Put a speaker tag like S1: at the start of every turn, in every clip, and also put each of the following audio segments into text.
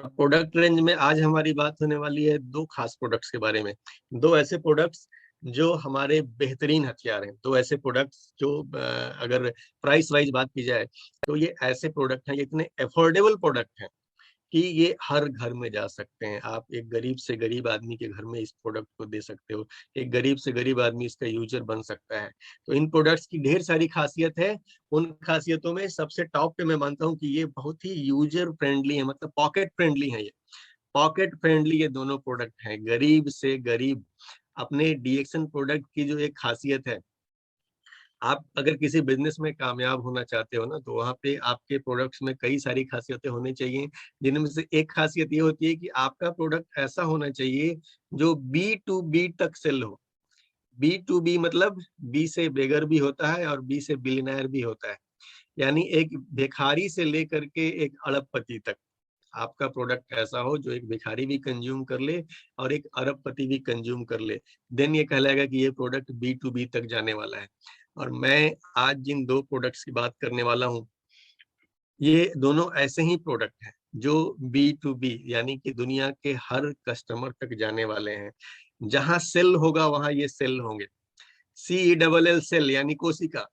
S1: Product range में आज हमारी बात होने वाली है दो खास प्रोडक्ट्स के बारे में। दो ऐसे प्रोडक्ट्स जो हमारे बेहतरीन हथियार हैं, दो ऐसे प्रोडक्ट्स जो अगर प्राइस वाइज बात की जाए तो ये ऐसे प्रोडक्ट हैं, ये इतने अफोर्डेबल प्रोडक्ट हैं कि ये हर घर में जा सकते हैं। आप एक गरीब से गरीब आदमी के घर में इस प्रोडक्ट को दे सकते हो, एक गरीब से गरीब आदमी इसका यूजर बन सकता है। तो इन प्रोडक्ट्स की ढेर सारी खासियत है। उन खासियतों में सबसे टॉप पे मैं मानता हूँ कि ये बहुत ही यूजर फ्रेंडली है, मतलब पॉकेट फ्रेंडली है। ये पॉकेट फ्रेंडली ये दोनों प्रोडक्ट हैं, गरीब से गरीब। अपने डीएक्सन प्रोडक्ट की जो एक खासियत है, आप अगर किसी बिजनेस में कामयाब होना चाहते हो ना, तो वहां पे आपके प्रोडक्ट्स में कई सारी खासियतें होनी चाहिए। जिनमें से एक खासियत ये होती है कि आपका प्रोडक्ट ऐसा होना चाहिए जो बी टू बी तक सेल हो। बी टू बी मतलब बी से बेगर भी होता है और बी से बिलियनर भी होता है। यानी एक भिखारी से लेकर के एक अरबपति तक आपका प्रोडक्ट ऐसा हो जो एक भिखारी भी कंज्यूम कर ले और एक अरबपति भी कंज्यूम कर ले। देन ये कहलाएगा कि ये प्रोडक्ट बी टू बी तक जाने वाला है। और मैं आज जिन दो प्रोडक्ट्स की बात करने वाला हूँ, ये दोनों ऐसे ही प्रोडक्ट हैं जो बी टू बी यानी कि दुनिया के हर कस्टमर तक जाने वाले हैं। जहां सेल होगा वहां ये सेल होंगे। CELL सेल यानी कोशिका,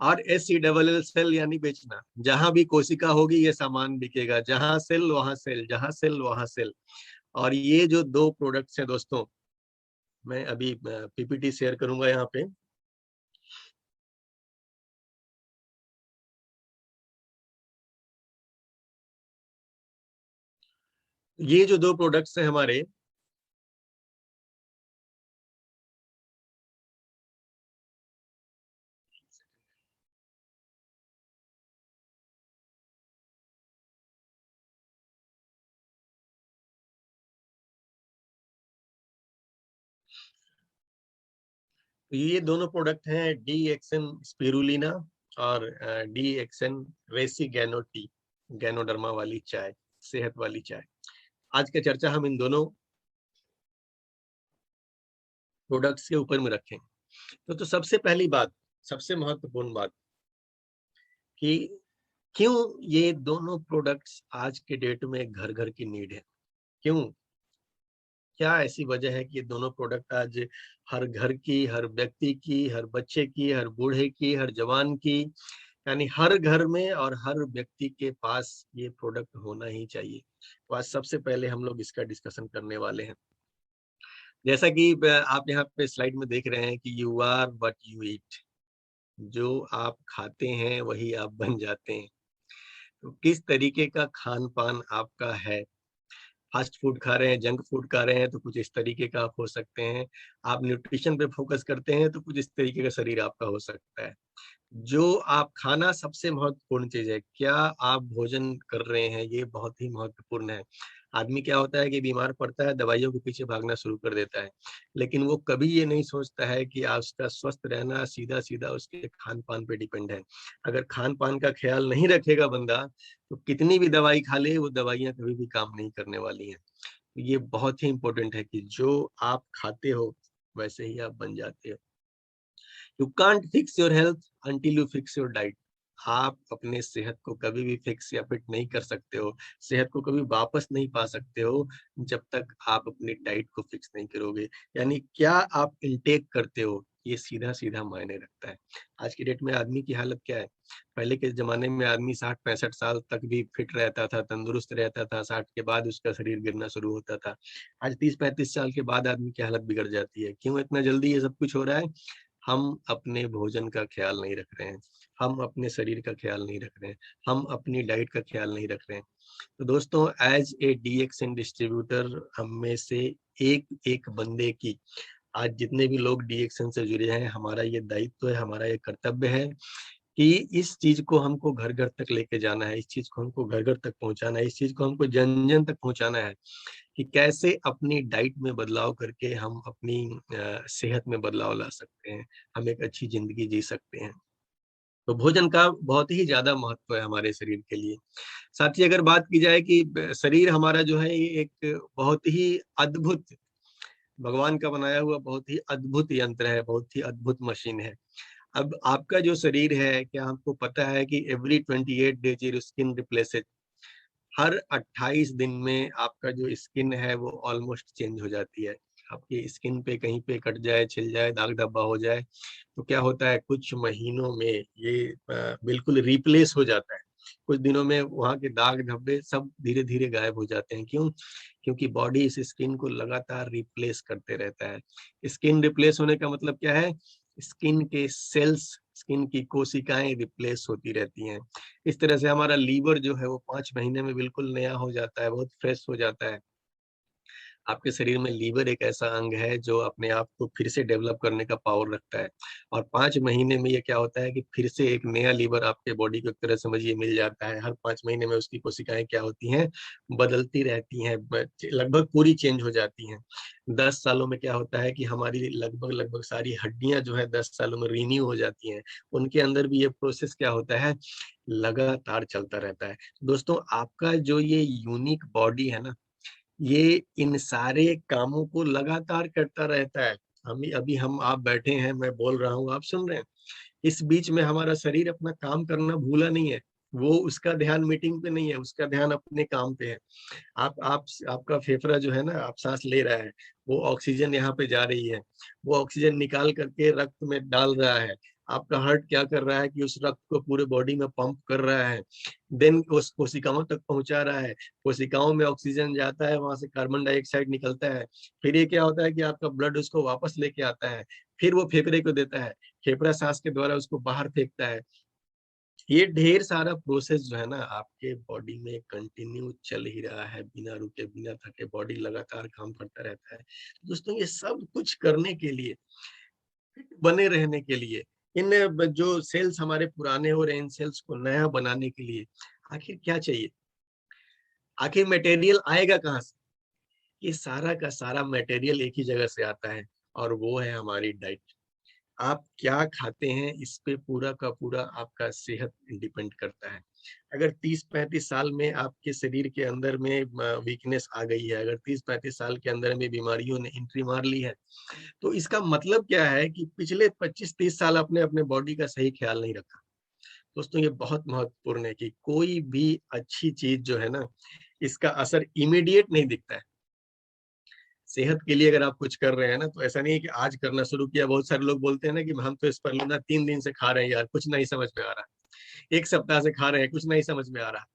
S1: और SELL सेल यानी बेचना। जहां भी कोशिका होगी ये सामान बिकेगा, जहां सेल वहां सेल, जहां सेल वहां सेल। और ये जो दो प्रोडक्ट्स हैं दोस्तों, मैं अभी PPT शेयर करूंगा यहाँ पे। ये जो दो प्रोडक्ट्स हैं हमारे, ये दोनों प्रोडक्ट हैं डीएक्सन स्पिरुलिना और डीएक्सन रेसिगैनो टी, गैनोडर्मा वाली चाय, सेहत वाली चाय। आज का चर्चा हम इन दोनों प्रोडक्ट्स के ऊपर में रखें। तो सबसे पहली बात, सबसे महत्वपूर्ण बात कि क्यों ये दोनों प्रोडक्ट्स आज के डेट में घर घर की नीड है। क्यों, क्या ऐसी वजह है कि ये दोनों प्रोडक्ट आज हर घर की, हर व्यक्ति की, हर बच्चे की, हर बूढ़े की, हर जवान की, यानी हर घर में और हर व्यक्ति के पास ये प्रोडक्ट होना ही चाहिए। तो आज सबसे पहले हम लोग इसका डिस्कशन करने वाले हैं। जैसा कि आप यहाँ पे स्लाइड में देख रहे हैं कि you are what you eat. जो आप खाते हैं वही आप बन जाते हैं। तो किस तरीके का खान पान आपका है, फास्ट फूड खा रहे हैं, जंक फूड खा रहे हैं, तो कुछ इस तरीके का आप हो सकते हैं। आप न्यूट्रिशन पे फोकस करते हैं तो कुछ इस तरीके का शरीर आपका हो सकता है। जो आप खाना सबसे महत्वपूर्ण चीज है, क्या आप भोजन कर रहे हैं, ये बहुत ही महत्वपूर्ण है। आदमी क्या होता है कि बीमार पड़ता है, दवाइयों के पीछे भागना शुरू कर देता है, लेकिन वो कभी ये नहीं सोचता है कि आज उसका स्वस्थ रहना सीधा सीधा उसके खान पान पे डिपेंड है। अगर खान पान का ख्याल नहीं रखेगा बंदा, तो कितनी भी दवाई खा ले वो दवाइयां कभी भी काम नहीं करने वाली हैं। ये बहुत ही इंपॉर्टेंट है कि जो आप खाते हो वैसे ही आप बन जाते हो। You can't fix your health until you fix your diet. आप अपने सेहत को कभी भी फिक्स या फिट नहीं कर सकते हो, सेहत को कभी वापस नहीं पा सकते हो जब तक आप अपनी डाइट को फिक्स नहीं करोगे। यानी क्या आप इनटेक करते हो, ये सीधा सीधा मायने रखता है। आज की डेट में आदमी की हालत क्या है। पहले के जमाने में आदमी 60-65 साल तक भी फिट रहता था, तंदुरुस्त रहता था, 60 के बाद उसका शरीर गिरना शुरू होता था। आज 30-35 साल के बाद आदमी की हालत बिगड़ जाती है। क्यों इतना जल्दी ये सब कुछ हो रहा है। हम अपने भोजन का ख्याल नहीं रख रहे हैं, हम अपने शरीर का ख्याल नहीं रख रहे हैं, हम अपनी डाइट का ख्याल नहीं रख रहे हैं। तो दोस्तों, एज ए डीएक्सन डिस्ट्रीब्यूटर, हम में से एक एक बंदे की, आज जितने भी लोग डीएक्सन से जुड़े हैं, हमारा ये दायित्व है, हमारा ये कर्तव्य है कि इस चीज को हमको घर घर तक लेके जाना है, इस चीज को हमको घर घर तक पहुंचाना है, इस चीज को हमको जन जन तक पहुंचाना है कि कैसे अपनी डाइट में बदलाव करके हम अपनी सेहत में बदलाव ला सकते हैं, हम एक अच्छी जिंदगी जी सकते हैं। तो भोजन का बहुत ही ज्यादा महत्व है हमारे शरीर के लिए। साथ ही अगर बात की जाए कि शरीर हमारा जो है, ये एक बहुत ही अद्भुत, भगवान का बनाया हुआ बहुत ही अद्भुत यंत्र है, बहुत ही अद्भुत मशीन है। अब आपका जो शरीर है, क्या आपको पता है कि every 28 days your skin replaces, हर 28 दिन में आपका जो स्किन है वो ऑलमोस्ट चेंज हो जाती है। आपकी स्किन पे कहीं पे कट जाए, छिल जाए, दाग धब्बा हो जाए, तो क्या होता है कुछ महीनों में ये बिल्कुल रिप्लेस हो जाता है। कुछ दिनों में वहाँ के दाग धब्बे सब धीरे-धीरे गायब हो जाते हैं। क्यों? क्योंकि बॉडी इस स्किन को लगातार रिप्लेस करते रहता है। स्किन रिप्लेस होने का मतलब क्या है? स्किन के सेल्स, स्किन की कोशिकाएँ रिप्लेस होती रहती हैं। इस तरह से हमारा लीवर जो है वो 5 महीने में बिल्कुल नया हो जाता है, बहुत फ्रेश हो जाता है। आपके शरीर में लीवर एक ऐसा अंग है जो अपने आप को फिर से डेवलप करने का पावर रखता है और 5 महीने में ये क्या होता है कि फिर से एक नया लीवर आपके बॉडी को एक तरह समझिए मिल जाता है। हर 5 महीने में उसकी कोशिकाएँ क्या होती हैं, बदलती रहती हैं, लगभग पूरी चेंज हो जाती हैं। 10 सालों में क्या होता है कि हमारी लगभग सारी हड्डियाँ जो है 10 सालों में रिन्यू हो जाती हैं। उनके अंदर भी ये प्रोसेस क्या होता है, लगातार चलता रहता है। दोस्तों आपका जो ये यूनिक बॉडी है ना, ये इन सारे कामों को लगातार करता रहता है। अभी हम आप बैठे हैं, मैं बोल रहा हूँ, आप सुन रहे हैं। इस बीच में हमारा शरीर अपना काम करना भूला नहीं है। वो उसका ध्यान मीटिंग पे नहीं है, उसका ध्यान अपने काम पे है। आपका फेफड़ा जो है ना, आप साँस ले रहा है, वो ऑक्सीजन यहाँ पे जा रही है। वो ऑक्सीजन निकाल करके रक्त में डाल रहा है। आपका हार्ट क्या कर रहा है कि उस रक्त को पूरे बॉडी में पंप कर रहा है। देन उस कोशिकाओं तक पहुँचा रहा है। कोशिकाओं में ऑक्सीजन जाता है, वहाँ से कार्बन डाइऑक्साइड निकलता है। फिर ये क्या होता है कि आपका ब्लड उसको वापस लेके आता है। फिर वो फेफड़े को देता है। फेफड़ा सांस के द्वारा उसको बाहर फेंकता है। ये ढेर सारा प्रोसेस जो है ना आपके बॉडी में कंटिन्यू चल ही रहा है, बिना रुके, बिना थके बॉडी लगातार काम करता रहता है। दोस्तों ये सब कुछ करने के लिए, फिट बने रहने के लिए, इन जो सेल्स हमारे पुराने हो रहे हैं, इन सेल्स को नया बनाने के लिए आखिर क्या चाहिए? आखिर मटेरियल आएगा कहाँ से? ये सारा का सारा मटेरियल एक ही जगह से आता है और वो है हमारी डाइट। आप क्या खाते हैं इस पे पूरा का पूरा आपका सेहत डिपेंड करता है। अगर 30-35 साल में आपके शरीर के अंदर में वीकनेस आ गई है, अगर 30-35 साल के अंदर में बीमारियों ने एंट्री मार ली है, तो इसका मतलब क्या है कि पिछले 25-30 साल आपने अपने बॉडी का सही ख्याल नहीं रखा। दोस्तों ये बहुत महत्वपूर्ण है कि कोई भी अच्छी चीज़ जो है ना, इसका असर इमीडिएट नहीं दिखता है। सेहत के लिए अगर आप कुछ कर रहे हैं ना, तो ऐसा नहीं है कि आज करना शुरू किया। बहुत सारे लोग बोलते हैं ना कि हम तो स्पिरुलिना 3 दिन से खा रहे हैं यार, कुछ नहीं समझ में आ रहा है। 1 सप्ताह से खा रहे हैं, कुछ नहीं समझ में आ रहा।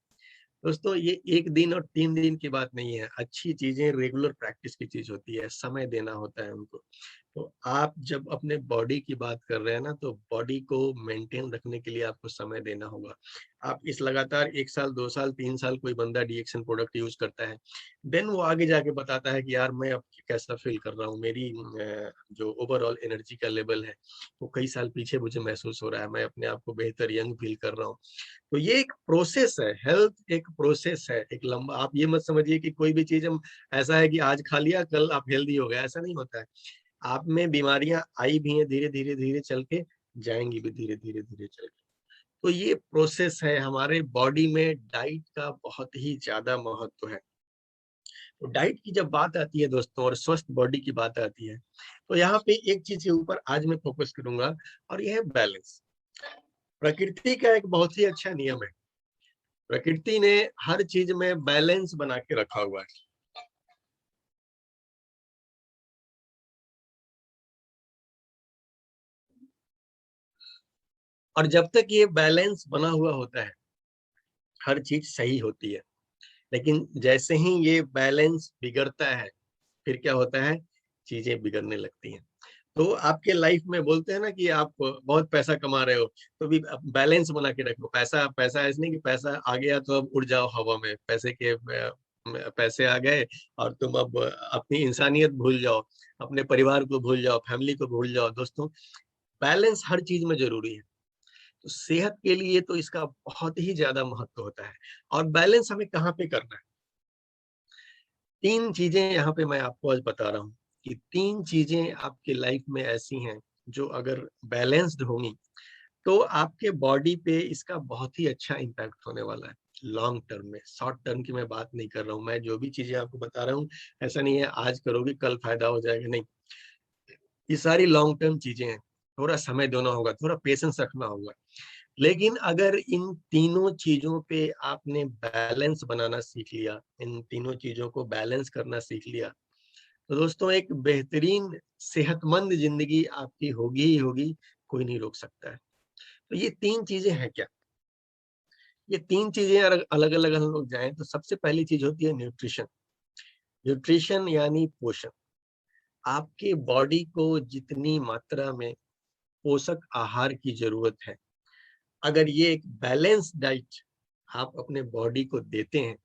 S1: दोस्तों ये 1 दिन और 3 दिन की बात नहीं है। अच्छी चीज़ें रेगुलर प्रैक्टिस की चीज़ होती है, समय देना होता है उनको। तो आप जब अपने बॉडी की बात कर रहे हैं ना, तो बॉडी को मेंटेन रखने के लिए आपको समय देना होगा। आप इस लगातार 1 साल, 2 साल, 3 साल कोई बंदा डीएक्शन प्रोडक्ट यूज़ करता है। देन वो आगे जाके बताता है कि यार मैं अब कैसा फ़ील कर रहा हूँ, मेरी जो ओवरऑल एनर्जी का लेवल है, वो कई साल पीछे मुझे महसूस हो रहा है, मैं अपने आप को बेहतर यंग फ़ील कर रहा हूँ। तो ये एक प्रोसेस है, हेल्थ एक प्रोसेस है, एक लंबा, आप ये मत समझिए कि कोई भी चीज़ हम ऐसा है कि आज खा लिया, कल आप हेल्दी हो गए, ऐसा नहीं होता है। आप में बीमारियाँ आई भी हैं धीरे-धीरे, धीरे चल के, जाएँगी भी धीरे-धीरे, धीरे चल के। तो ये प्रोसेस है, हमारे बॉडी में डाइट का बहुत ही ज़्यादा महत्व है। तो डाइट की जब बात आती है दोस्तों और स्वस्थ बॉडी की बात आती है, तो यहाँ पे एक चीज़ के ऊपर आज मैं फ़ोकस करूँगा और ये है बैलेंस। प्रकृति का एक बहुत ही अच्छा नियम है। प्रकृति ने हर चीज़ में बैलेंस बना के रखा हुआ है। और जब तक ये बैलेंस बना हुआ होता है, हर चीज़ सही होती है। लेकिन जैसे ही ये बैलेंस बिगड़ता है, फिर क्या होता है? चीज़ें बिगड़ने लगती हैं। तो आपके लाइफ में बोलते हैं ना कि आप बहुत पैसा कमा रहे हो, तो भी बैलेंस बना के रखो। पैसा पैसा ऐसे नहीं कि पैसा आ गया तो अब उड़ जाओ हवा में। पैसे के पैसे आ गए और तुम अब अपनी इंसानियत भूल जाओ, अपने परिवार को भूल जाओ, फैमिली को भूल जाओ। दोस्तों, बैलेंस हर चीज़ में ज़रूरी है। तो सेहत के लिए तो इसका बहुत ही ज़्यादा महत्व होता है और बैलेंस हमें कहाँ पे करना है? 3 चीज़ें यहाँ पे मैं आपको आज बता रहा हूँ कि 3 चीज़ें आपकी लाइफ में ऐसी हैं, जो अगर बैलेंस्ड होंगी, तो आपके बॉडी पे इसका बहुत ही अच्छा इम्पैक्ट होने वाला है, लॉन्ग टर्म में। शॉर्ट टर्म की मैं बात नहीं कर रहा हूँ। मैं जो भी चीज़ें आपको बता रहा हूँ, ऐसा नहीं है आज करोगे कल फ़ायदा हो जाएगा, नहीं। ये सारी लॉन्ग टर्म चीज़ें हैं। थोड़ा समय देना होगा, थोड़ा पेशेंस रखना होगा। लेकिन अगर इन तीनों चीजों पे आपने बैलेंस बनाना सीख लिया, इन तीनों चीजों को बैलेंस करना सीख लिया, तो दोस्तों एक बेहतरीन सेहतमंद जिंदगी आपकी होगी ही होगी, कोई नहीं रोक सकता है। तो ये तीन चीजें हैं क्या? ये तीन चीजें अलग अलग हम लोग जाएं तो सबसे पहली चीज होती है न्यूट्रिशन। न्यूट्रिशन यानी पोषण। आपके बॉडी को जितनी मात्रा में पोषक आहार की जरूरत है, अगर ये एक बैलेंस डाइट आप अपने बॉडी को देते हैं,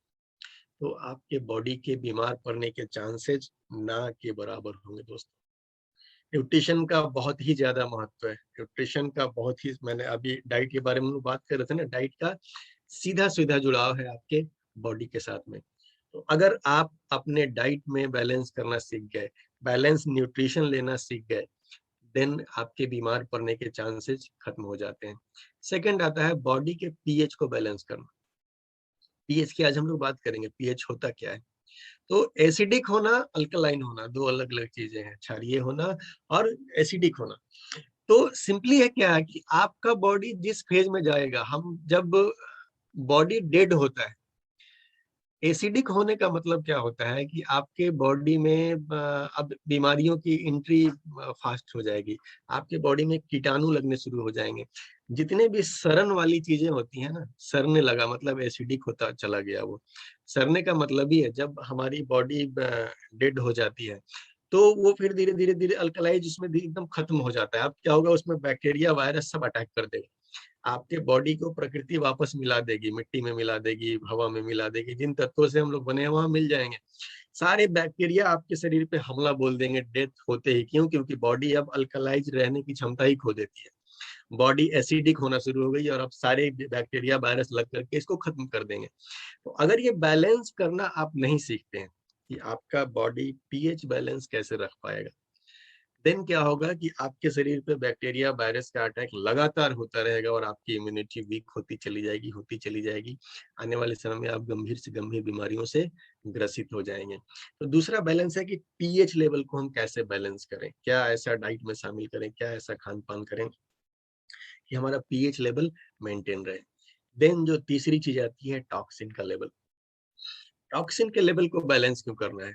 S1: तो आपके बॉडी के बीमार पड़ने के चांसेस ना के बराबर होंगे दोस्तों। न्यूट्रिशन का बहुत ही ज्यादा महत्व है। न्यूट्रिशन का बहुत ही, मैंने अभी डाइट के बारे में बात कर रहे थे ना, डाइट का सीधा सीधा जुड़ाव है आपके बॉडी के साथ में। तो अगर आप अपने डाइट में बैलेंस करना सीख गए, बैलेंस न्यूट्रिशन लेना सीख गए, देन आपके बीमार पड़ने के चांसेस खत्म हो जाते हैं। सेकंड आता है बॉडी के पीएच को बैलेंस करना। पीएच की आज हम लोग बात करेंगे, पीएच होता क्या है। तो एसिडिक होना, अल्कलाइन होना, दो अलग अलग चीजें हैं, क्षारीय होना और एसिडिक होना। तो सिंपली है क्या है कि आपका बॉडी जिस फेज में जाएगा, हम जब बॉडी डेड होता है, एसिडिक होने का मतलब क्या होता है कि आपके बॉडी में अब बीमारियों की एंट्री फास्ट हो जाएगी, आपके बॉडी में कीटाणु लगने शुरू हो जाएंगे। जितने भी सड़न वाली चीजें होती है ना, सड़ने लगा मतलब एसिडिक होता चला गया। वो सड़ने का मतलब ही है जब हमारी बॉडी डेड हो जाती है, तो वो फिर धीरे धीरे धीरे अल्कलाइज उसमें एकदम खत्म हो जाता है। अब क्या होगा, उसमें बैक्टीरिया वायरस सब अटैक कर देगा, आपके बॉडी को प्रकृति वापस मिला देगी, मिट्टी में मिला देगी, हवा में मिला देगी, जिन तत्वों से हम लोग बने हैं वहां मिल जाएंगे। सारे बैक्टीरिया आपके शरीर पे हमला बोल देंगे डेथ होते ही। क्यों? क्योंकि बॉडी अब अल्कलाइज रहने की क्षमता ही खो देती है, बॉडी एसिडिक होना शुरू हो गई और अब सारे बैक्टीरिया वायरस लग करके इसको खत्म कर देंगे। तो अगर ये बैलेंस करना आप नहीं सीखते हैं कि आपका बॉडी पीएच बैलेंस कैसे रख पाएगा, देन क्या होगा कि आपके शरीर पे बैक्टीरिया वायरस का अटैक लगातार होता रहेगा और आपकी इम्यूनिटी वीक होती चली जाएगी, होती चली जाएगी। आने वाले समय में आप गंभीर से गंभीर बीमारियों से ग्रसित हो जाएंगे। तो दूसरा बैलेंस है कि पीएच लेवल को हम कैसे बैलेंस करें, क्या ऐसा डाइट में शामिल करें, क्या ऐसा खान पान करें कि हमारा पीएच लेवल मेंटेन रहे। देन जो तीसरी चीज आती है टॉक्सिन का लेवल। टॉक्सिन के लेवल को बैलेंस क्यों करना है?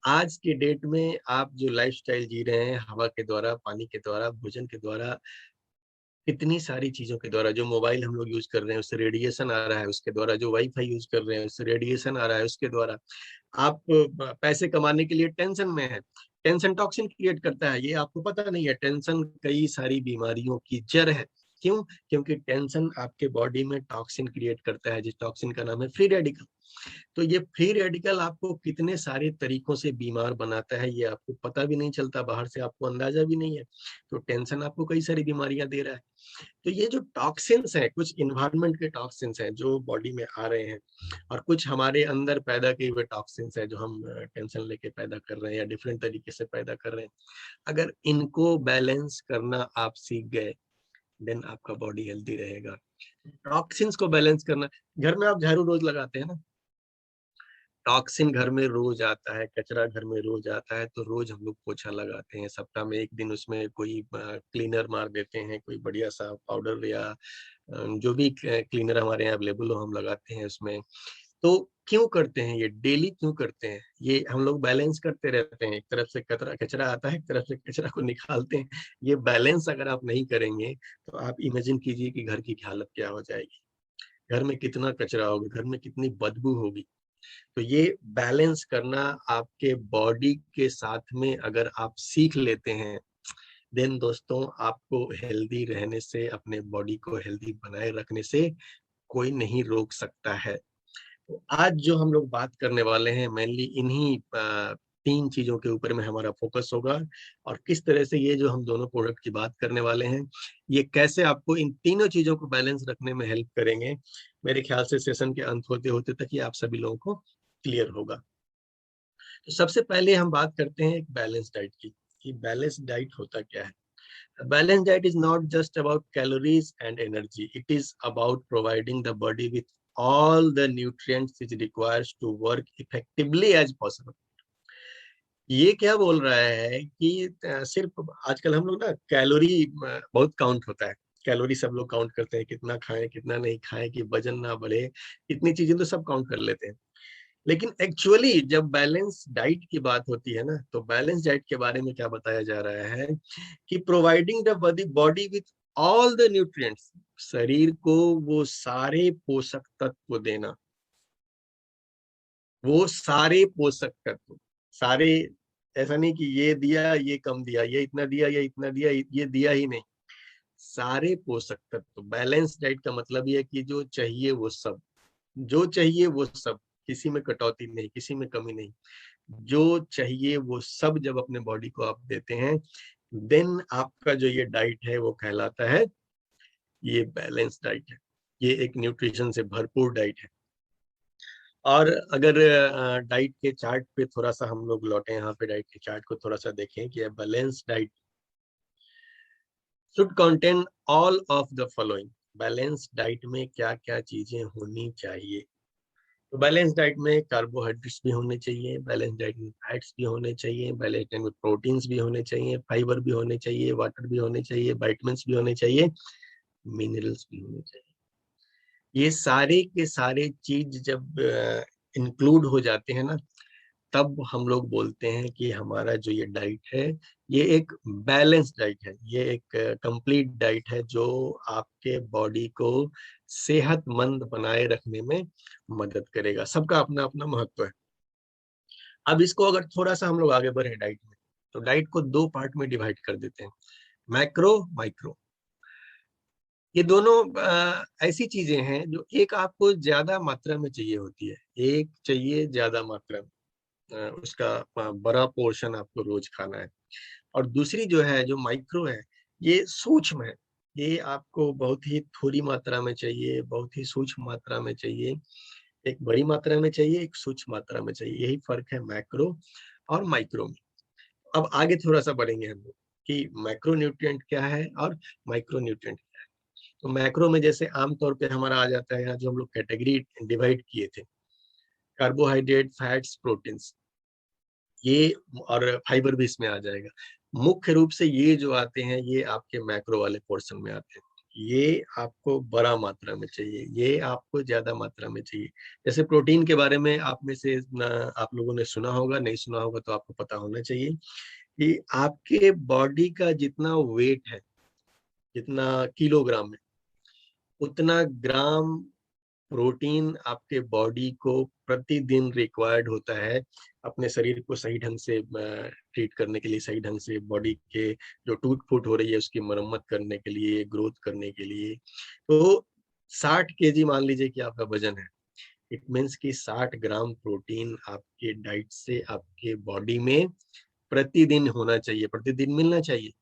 S1: आज के डेट में आप जो लाइफस्टाइल जी रहे हैं, हवा के द्वारा, पानी के द्वारा, भोजन के द्वारा, इतनी सारी चीजों के द्वारा, जो मोबाइल हम लोग यूज कर रहे हैं उससे रेडिएशन आ रहा है, उसके द्वारा जो वाईफाई यूज कर रहे हैं उससे रेडिएशन आ रहा है, उसके द्वारा आप पैसे कमाने के लिए टेंशन में है। टेंशन टॉक्सिन क्रिएट करता है, ये आपको पता नहीं है। टेंशन कई सारी बीमारियों की जड़ है। क्यों? क्योंकि टेंशन आपके बॉडी में टॉक्सिन क्रिएट करता है, जिस टॉक्सिन का नाम है फ्री रेडिकल। तो ये फ्री रेडिकल आपको कितने सारे तरीकों से बीमार बनाता है, ये आपको पता भी नहीं चलता, बाहर से आपको अंदाजा भी नहीं है। तो टेंशन आपको कई सारी बीमारियां दे रहा है। तो ये जो टॉक्सिन्स हैं, कुछ इन्वायरमेंट के टॉक्सिन्स हैं जो बॉडी में आ रहे हैं, और कुछ हमारे अंदर पैदा किए हुए टॉक्सिन्स हैं जो हम टेंशन लेके पैदा कर रहे हैं या डिफरेंट तरीके से पैदा कर रहे हैं। अगर इनको बैलेंस करना आप सीख गए, देन आपका बॉडी हेल्दी रहेगा। टॉक्सिन्स को बैलेंस करना, घर में आप झाड़ू रोज लगाते हैं ना, टॉक्सिन घर में रोज आता है, कचरा घर में रोज आता है, तो रोज हम लोग पोछा लगाते हैं, सप्ताह में एक दिन उसमें कोई क्लीनर मार देते हैं, कोई बढ़िया सा पाउडर या जो भी क्लीनर हमारे यहाँ अवेलेबल हो हम लगाते हैं उसमें। तो क्यों करते हैं ये, डेली क्यों करते हैं ये? हम लोग बैलेंस करते रहते हैं, एक तरफ से कचरा कचरा आता है, एक तरफ से कचरा को निकालते हैं। ये बैलेंस अगर आप नहीं करेंगे तो आप इमेजिन कीजिए कि घर की हालत क्या हो जाएगी, घर में कितना कचरा होगा, घर में कितनी बदबू होगी। तो ये बैलेंस करना आपके बॉडी के साथ में अगर आप सीख लेते हैं, देन दोस्तों आपको हेल्दी रहने से, अपने बॉडी को हेल्दी बनाए रखने से कोई नहीं रोक सकता है। तो आज जो हम लोग बात करने वाले हैं मेनली इन्हीं तीन चीजों के ऊपर में हमारा फोकस होगा, और किस तरह से ये जो हम दोनों प्रोडक्ट की बात करने वाले हैं, ये कैसे आपको इन तीनों चीजों को बैलेंस रखने में हेल्प करेंगे। मेरे ख्याल से सेशन के अंत होते होते तक ये आप सभी लोगों को क्लियर होगा। तो सबसे पहले हम बात करते हैं एक बैलेंस डाइट की, कि बैलेंस डाइट होता क्या है। Balance diet is not just about calories and energy, it is about providing the body with all the nutrients it requires to work effectively as possible। ये क्या बोल रहा है कि सिर्फ आजकल हम लोग ना कैलोरी बहुत काउंट होता है, कैलोरी सब लोग काउंट करते हैं, कितना खाएं कितना नहीं खाएं कि वजन ना बढ़े, इतनी चीजें तो सब काउंट कर लेते हैं। लेकिन एक्चुअली जब बैलेंस डाइट की बात होती है ना, तो बैलेंस डाइट के बारे में क्या बताया जा रहा है कि providing the body with all the nutrients, शरीर को वो सारे पोषक तत्व देना, वो सारे पोषक तत्व, सारे, ऐसा नहीं कि ये दिया ये कम दिया, ये इतना दिया ये इतना दिया, ये दिया ही नहीं, सारे पोषक तत्व। बैलेंस डाइट का मतलब ये है कि जो चाहिए वो सब, जो चाहिए वो सब, किसी में कटौती नहीं, किसी में कमी नहीं, जो चाहिए वो सब जब अपने बॉडी को आप देते हैं, देन आपका जो ये डाइट है वो कहलाता है, ये बैलेंस डाइट है, ये एक न्यूट्रिशन से भरपूर डाइट है। और अगर डाइट के चार्ट पे थोड़ा सा हम लोग लौटे, यहाँ पे डाइट के चार्ट को थोड़ा सा देखें कि balance diet should contain all of the following. Balance diet में क्या क्या चीजें होनी चाहिए? तो बैलेंस डाइट में कार्बोहाइड्रेट्स भी होने चाहिए, बैलेंस डाइट में फैट्स भी होने चाहिए, बैलेंस डाइट में प्रोटीन्स भी होने चाहिए, फाइबर भी होने चाहिए, वाटर भी होने चाहिए, विटामिन्स भी होने चाहिए, मिनरल्स भी होने चाहिए। ये सारे के सारे चीज जब इंक्लूड हो जाते हैं ना, तब हम लोग बोलते हैं कि हमारा जो ये डाइट है ये एक बैलेंस डाइट है, ये एक कंप्लीट डाइट है जो आपके बॉडी को सेहतमंद बनाए रखने में मदद करेगा। सबका अपना अपना महत्व है। अब इसको अगर थोड़ा सा हम लोग आगे बढ़े डाइट में, तो डाइट को दो पार्ट में डिवाइड कर देते हैं, मैक्रो माइक्रो। ये दोनों ऐसी चीजें हैं जो एक आपको ज्यादा मात्रा में चाहिए होती है, एक चाहिए ज्यादा मात्रा में, उसका बड़ा पोर्शन आपको रोज खाना है। और दूसरी जो है जो माइक्रो है, ये सूक्ष्म है, ये आपको बहुत ही थोड़ी मात्रा में चाहिए, बहुत ही सूक्ष्म मात्रा में चाहिए, एक बड़ी मात्रा में चाहिए, एक सूक्ष्म मात्रा में चाहिए। यही फर्क है मैक्रो और माइक्रो में। अब आगे थोड़ा सा बढ़ेंगे हम लोग कि मैक्रो न्यूट्रिएंट क्या है और माइक्रो न्यूट्रिएंट क्या है। तो मैक्रो में जैसे आमतौर पे हमारा आ जाता है, यहाँ जो हम लोग कैटेगरी डिवाइड किए थे, कार्बोहाइड्रेट, फैट्स, प्रोटीन्स, ये, और फाइबर भी इसमें आ जाएगा। मुख्य रूप से ये जो आते हैं ये आपके मैक्रो वाले पोर्शन में आते हैं। ये आपको बड़ा मात्रा में चाहिए, ये आपको ज्यादा मात्रा में चाहिए। जैसे प्रोटीन के बारे में आप में से आप लोगों ने सुना होगा, नहीं सुना होगा तो आपको पता होना चाहिए कि आपके बॉडी का जितना वेट है, जितना किलोग्राम है, उतना ग्राम प्रोटीन आपके बॉडी को प्रतिदिन रिक्वायर्ड होता है अपने शरीर को सही ढंग से ट्रीट करने के लिए, सही ढंग से बॉडी के जो टूट फूट हो रही है उसकी मरम्मत करने के लिए, ग्रोथ करने के लिए। तो 60 kg मान लीजिए कि आपका वजन है, इट मीन्स कि 60 ग्राम प्रोटीन आपके डाइट से आपके बॉडी में प्रतिदिन होना चाहिए, प्रतिदिन मिलना चाहिए।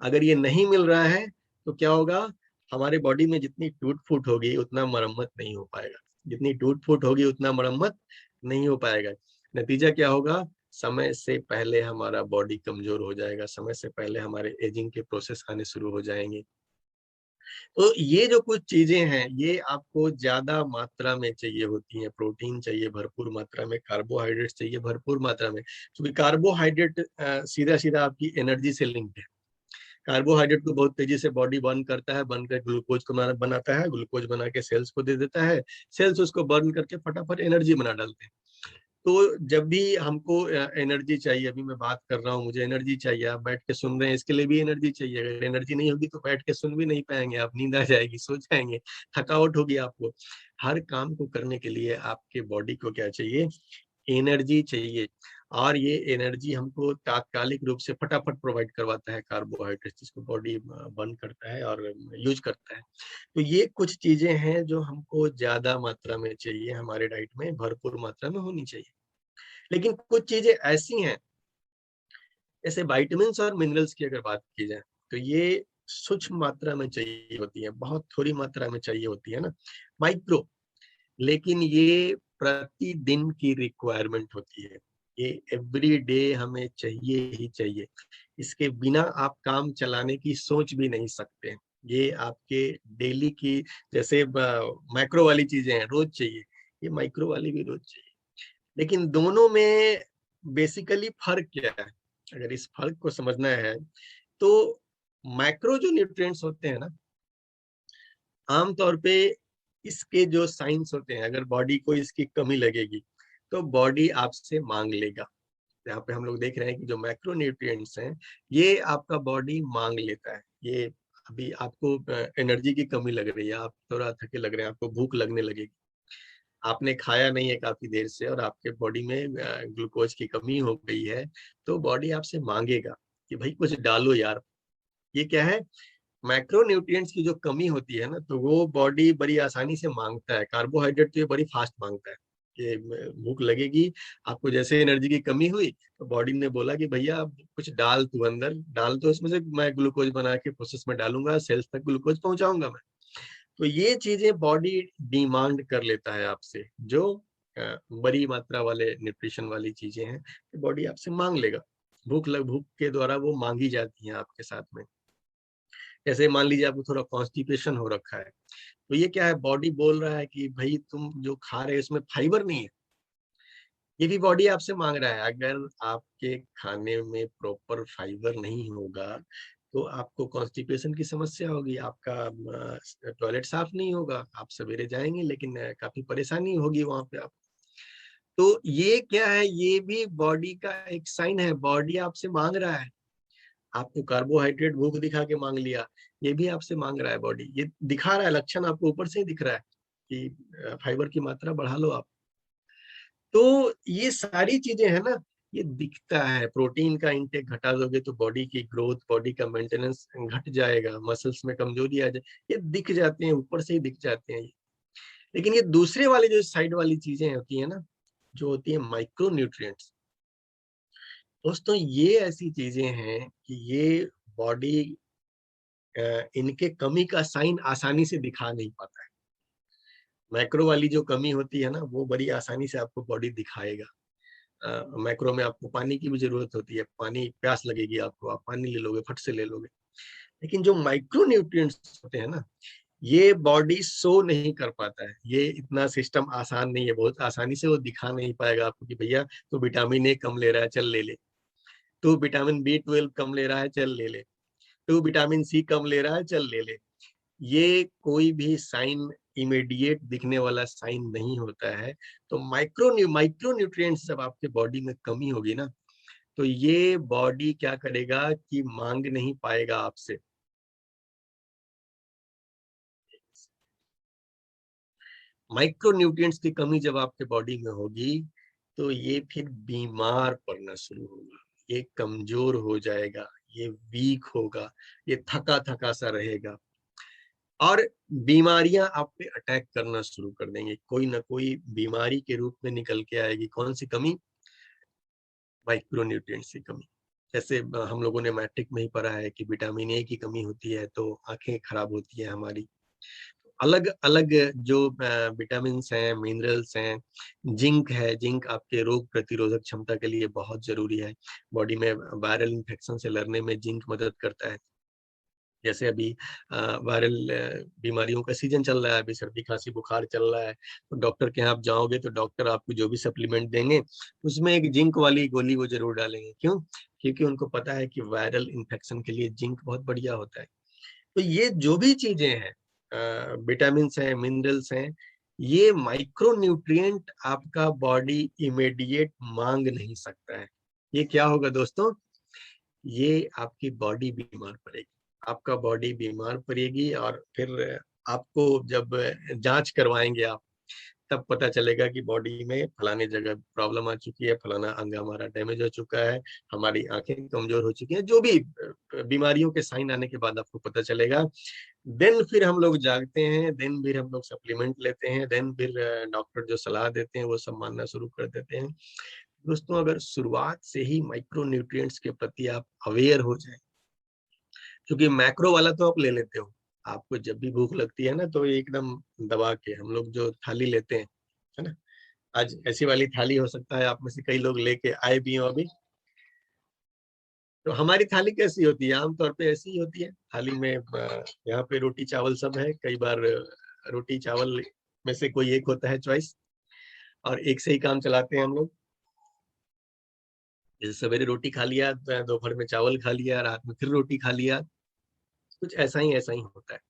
S1: अगर ये नहीं मिल रहा है तो क्या होगा, हमारे बॉडी में जितनी टूट फूट होगी उतना मरम्मत नहीं हो पाएगा, जितनी टूट फूट होगी उतना मरम्मत नहीं हो पाएगा। नतीजा क्या होगा, समय से पहले हमारा बॉडी कमजोर हो जाएगा, समय से पहले हमारे एजिंग के प्रोसेस आने शुरू हो जाएंगे। तो ये जो कुछ चीजें हैं ये आपको ज्यादा मात्रा में चाहिए होती हैं। प्रोटीन चाहिए भरपूर मात्रा में, कार्बोहाइड्रेट चाहिए भरपूर मात्रा में, क्योंकि कार्बोहाइड्रेट सीधा सीधा आपकी एनर्जी से लिंक्ड है। कार्बोहाइड्रेट को बहुत तेजी से बॉडी बर्न करता है, बर्न कर ग्लूकोज को बनाता है, ग्लूकोज बना के सेल्स को दे देता है, सेल्स उसको बर्न करके फटाफट एनर्जी बना डालते हैं। तो जब भी हमको एनर्जी चाहिए, अभी मैं बात कर रहा हूँ मुझे एनर्जी चाहिए, आप बैठ के सुन रहे हैं इसके लिए भी एनर्जी चाहिए। अगर एनर्जी नहीं होगी तो बैठ के सुन भी नहीं पाएंगे आप, नींद आ जाएगी, सो जाएंगे, थकावट होगी आपको। हर काम को करने के लिए आपके बॉडी को क्या चाहिए, एनर्जी चाहिए। और ये एनर्जी हमको तात्कालिक रूप से फटाफट प्रोवाइड करवाता है कार्बोहाइड्रेट, जिसको बॉडी बर्न करता है और यूज करता है। तो ये कुछ चीजें हैं जो हमको ज्यादा मात्रा में चाहिए, हमारे डाइट में भरपूर मात्रा में होनी चाहिए। लेकिन कुछ चीजें ऐसी हैं, जैसे विटामिन्स और मिनरल्स की अगर बात की जाए, तो ये सूक्ष्म मात्रा में चाहिए होती है, बहुत थोड़ी मात्रा में चाहिए होती है ना, माइक्रो। लेकिन ये प्रतिदिन की रिक्वायरमेंट होती है, ये एवरी डे हमें चाहिए ही चाहिए। इसके बिना आप काम चलाने की सोच भी नहीं सकते। ये आपके डेली की, जैसे मैक्रो वाली चीजें हैं रोज चाहिए, ये माइक्रो वाली भी रोज चाहिए। लेकिन दोनों में बेसिकली फर्क क्या है, अगर इस फर्क को समझना है तो मैक्रो जो न्यूट्रिएंट्स होते हैं ना, आमतौर पे इसके जो साइंस होते हैं, अगर बॉडी को इसकी कमी लगेगी तो बॉडी आपसे मांग लेगा। यहाँ पे हम लोग देख रहे हैं कि जो मैक्रोन्यूट्रिएंट्स हैं ये आपका बॉडी मांग लेता है। ये अभी आपको एनर्जी की कमी लग रही है, आप थोड़ा थके लग रहे हैं, आपको भूख लगने लगेगी, आपने खाया नहीं है काफी देर से और आपके बॉडी में ग्लूकोज की कमी हो गई है, तो बॉडी आपसे मांगेगा कि भाई कुछ डालो यार। ये क्या है, मैक्रोन्यूट्रिएंट्स की जो कमी होती है ना, तो वो बॉडी बड़ी आसानी से मांगता है। कार्बोहाइड्रेट तो ये बड़ी फास्ट मांगता है कि भूख लगेगी, आपको जैसे एनर्जी की कमी हुई तो बॉडी ने बोला कि भैया कुछ डाल तू अंदर, डाल तो इसमें से मैं ग्लूकोज बना के प्रोसेस में डालूंगा, सेल्स तक ग्लूकोज पहुंचाऊंगा मैं। तो ये चीजें बॉडी डिमांड कर लेता है आपसे, जो बड़ी मात्रा वाले न्यूट्रिशन वाली चीजें हैं, बॉडी आपसे मांग लेगा। भूख के द्वारा वो मांगी जाती हैं आपके साथ में। जैसे मान लीजिए आपको थोड़ा कॉन्स्टिपेशन हो रखा है, तो ये क्या है, बॉडी बोल रहा है कि भाई तुम जो खा रहे हो इसमें फाइबर नहीं है। ये भी बॉडी आपसे मांग रहा है। अगर आपके खाने में प्रॉपर फाइबर नहीं होगा तो आपको कॉन्स्टिपेशन की समस्या होगी, आपका टॉयलेट साफ नहीं होगा, आप सवेरे जाएंगे लेकिन काफी परेशानी होगी वहां पे आप। तो ये क्या है, ये भी बॉडी का एक साइन है, बॉडी आपसे मांग रहा है। आपको कार्बोहाइड्रेट भूख दिखा के मांग लिया, ये भी आपसे मांग रहा है बॉडी, ये दिखा रहा है, लक्षण आपको ऊपर से ही दिख रहा है कि फाइबर की मात्रा बढ़ा लो आप। तो ये सारी चीजें है ना, ये दिखता है। प्रोटीन का इंटेक घटा दोगे तो बॉडी की ग्रोथ, बॉडी का मेंटेनेंस घट जाएगा, मसल्स में कमजोरी आ जाए, ये दिख जाते हैं, ऊपर से ही दिख जाते हैं ये। लेकिन ये दूसरे वाले जो साइड वाली चीजें होती है ना, जो होती है माइक्रो न्यूट्रिएंट्स, दोस्तों ये ऐसी चीजें हैं कि ये बॉडी इनके कमी का साइन आसानी से दिखा नहीं पाता है। मैक्रो वाली जो कमी होती है ना, वो बड़ी आसानी से आपको बॉडी दिखाएगा। मैक्रो में आपको पानी की भी जरूरत होती है, पानी प्यास लगेगी आपको, आप पानी ले लोगे, फट से ले लोगे। लेकिन जो माइक्रो न्यूट्रिएंट्स होते हैं ना, ये बॉडी शो नहीं कर पाता है। ये इतना सिस्टम आसान नहीं है, बहुत आसानी से वो दिखा नहीं पाएगा आपको कि भैया तो विटामिन ए कम ले रहा है, चल ले ले। तो विटामिन बी 12 कम ले रहा है, चल ले ले। तो विटामिन सी कम ले रहा है, चल ले ले। ये कोई भी साइन इमीडिएट दिखने वाला साइन नहीं होता है। तो माइक्रो न्यूट्रिएंट्स जब आपके बॉडी में कमी होगी ना, तो ये बॉडी क्या करेगा कि मांग नहीं पाएगा आपसे। माइक्रो न्यूट्रिएंट्स की कमी जब आपके बॉडी में होगी तो ये फिर बीमार पड़ना शुरू होगा, ये कमजोर हो जाएगा, ये वीक होगा, ये थका थका सा रहेगा, और बीमारियां आप पे अटैक करना शुरू कर देंगे। कोई ना कोई बीमारी के रूप में निकल के आएगी। कौन सी कमी? माइक्रो न्यूट्रिएंट्स की कमी। जैसे हम लोगों ने मैट्रिक में ही पढ़ा है कि विटामिन ए की कमी होती है तो आंखें खराब होती है हमारी। अलग अलग जो विटामिन हैं, मिनरल्स हैं, जिंक है, जिंक आपके रोग प्रतिरोधक क्षमता के लिए बहुत जरूरी है। बॉडी में वायरल इन्फेक्शन से लड़ने में जिंक मदद करता है। जैसे अभी वायरल बीमारियों का सीजन चल रहा है, अभी सर्दी खांसी बुखार चल रहा है, तो डॉक्टर के यहाँ आप जाओगे तो डॉक्टर आपको जो भी सप्लीमेंट देंगे उसमें एक जिंक वाली गोली वो जरूर डालेंगे। क्यों? क्योंकि उनको पता है कि वायरल इन्फेक्शन के लिए जिंक बहुत बढ़िया होता है। तो ये जो भी चीजें हैं, विटामिन हैं, मिनरल्स हैं, ये माइक्रो न्यूट्रिएंट आपका बॉडी इमीडिएट मांग नहीं सकता है। ये क्या होगा दोस्तों, ये आपकी बॉडी बीमार पड़ेगी, आपका बॉडी बीमार पड़ेगी। और फिर आपको जब जांच करवाएंगे आप, तब पता चलेगा कि बॉडी में फलाने जगह प्रॉब्लम आ चुकी है, फलाना अंग हमारा डैमेज हो चुका है, हमारी आंखें कमजोर हो चुकी हैं, जो भी बीमारियों के साइन आने के बाद आपको पता चलेगा। देन फिर हम लोग जागते हैं, देन फिर हम लोग सप्लीमेंट लेते हैं, देन फिर डॉक्टर जो सलाह देते हैं वो सब मानना शुरू कर देते हैं। दोस्तों अगर शुरुआत से ही माइक्रो न्यूट्रिएंट्स के प्रति आप अवेयर हो जाए, क्योंकि मैक्रो वाला तो आप ले लेते हो, आपको जब भी भूख लगती है ना तो एकदम दबा के हम लोग जो थाली लेते हैं, है ना, आज ऐसी वाली थाली हो सकता है आप में से कई लोग लेके आए भी हो अभी। तो हमारी थाली कैसी होती है? आमतौर पे ऐसी ही होती है, थाली में यहाँ पे रोटी चावल सब है। कई बार रोटी चावल में से कोई एक होता है चॉइस, और एक से ही काम चलाते हैं हम लोग। जैसे सवेरे रोटी खा लिया, दोपहर में चावल खा लिया, रात में फिर रोटी खा लिया, कुछ ऐसा ही होता है।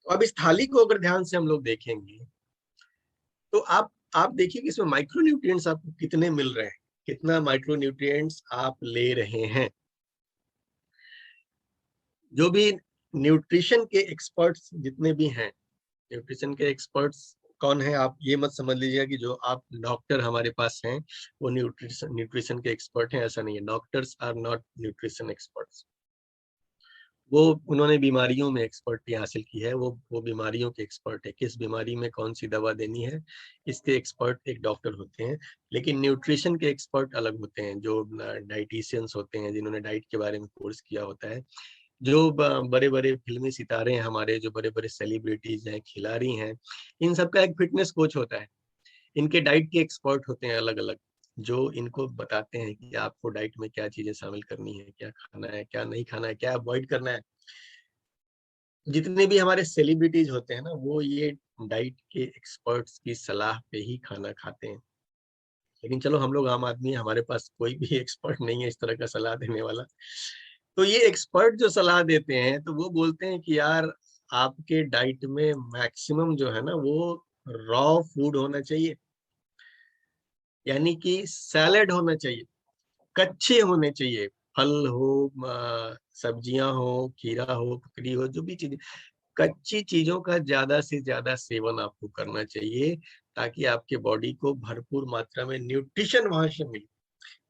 S1: अब इस थाली को अगर ध्यान से हम लोग देखेंगे तो आप देखिए कि इसमें माइक्रोन्यूट्रिएंट्स आपको कितने मिल रहे हैं, कितना माइक्रोन्यूट्रिएंट्स आप ले रहे हैं। जो भी न्यूट्रिशन के एक्सपर्ट्स जितने भी हैं, न्यूट्रिशन के एक्सपर्ट्स कौन है, आप ये मत समझ लीजिएगा कि जो आप डॉक्टर हमारे पास हैं वो न्यूट्रिशन के एक्सपर्ट हैं, ऐसा नहीं है। Doctors are not nutrition experts. वो उन्होंने बीमारियों में एक्सपर्टी हासिल की है, वो बीमारियों के एक्सपर्ट है, किस बीमारी में कौन सी दवा देनी है इसके एक्सपर्ट एक डॉक्टर होते हैं। लेकिन न्यूट्रिशन के एक्सपर्ट अलग होते हैं, जो डाइटिशियंस होते हैं, जिन्होंने डाइट के बारे में कोर्स किया होता है। जो बड़े बड़े फिल्मी सितारे हैं हमारे, जो बड़े बड़े सेलिब्रिटीज हैं, खिलाड़ी हैं, इन सबका एक फिटनेस कोच होता है। इनके डाइट के एक्सपर्ट होते हैं अलग अलग, जो इनको बताते हैं कि आपको डाइट में क्या चीजें शामिल करनी है, क्या खाना है, क्या नहीं खाना है, क्या अवॉइड करना है। जितने भी हमारे सेलिब्रिटीज होते हैं ना, वो ये डाइट के एक्सपर्ट्स की सलाह पे ही खाना खाते हैं। लेकिन चलो हम लोग आम आदमी, हमारे पास कोई भी एक्सपर्ट नहीं है इस तरह का सलाह देने वाला। तो ये एक्सपर्ट जो सलाह देते हैं तो वो बोलते हैं कि यार आपके डाइट में मैक्सिमम जो है ना वो रॉ फूड होना चाहिए, यानी कि सैलेड होना चाहिए, कच्चे होने चाहिए। फल हो, सब्जियां हो, खीरा हो, ककड़ी हो, जो भी चीजें, कच्ची चीजों का ज्यादा से ज्यादा सेवन आपको करना चाहिए, ताकि आपके बॉडी को भरपूर मात्रा में न्यूट्रिशन वहां से मिले।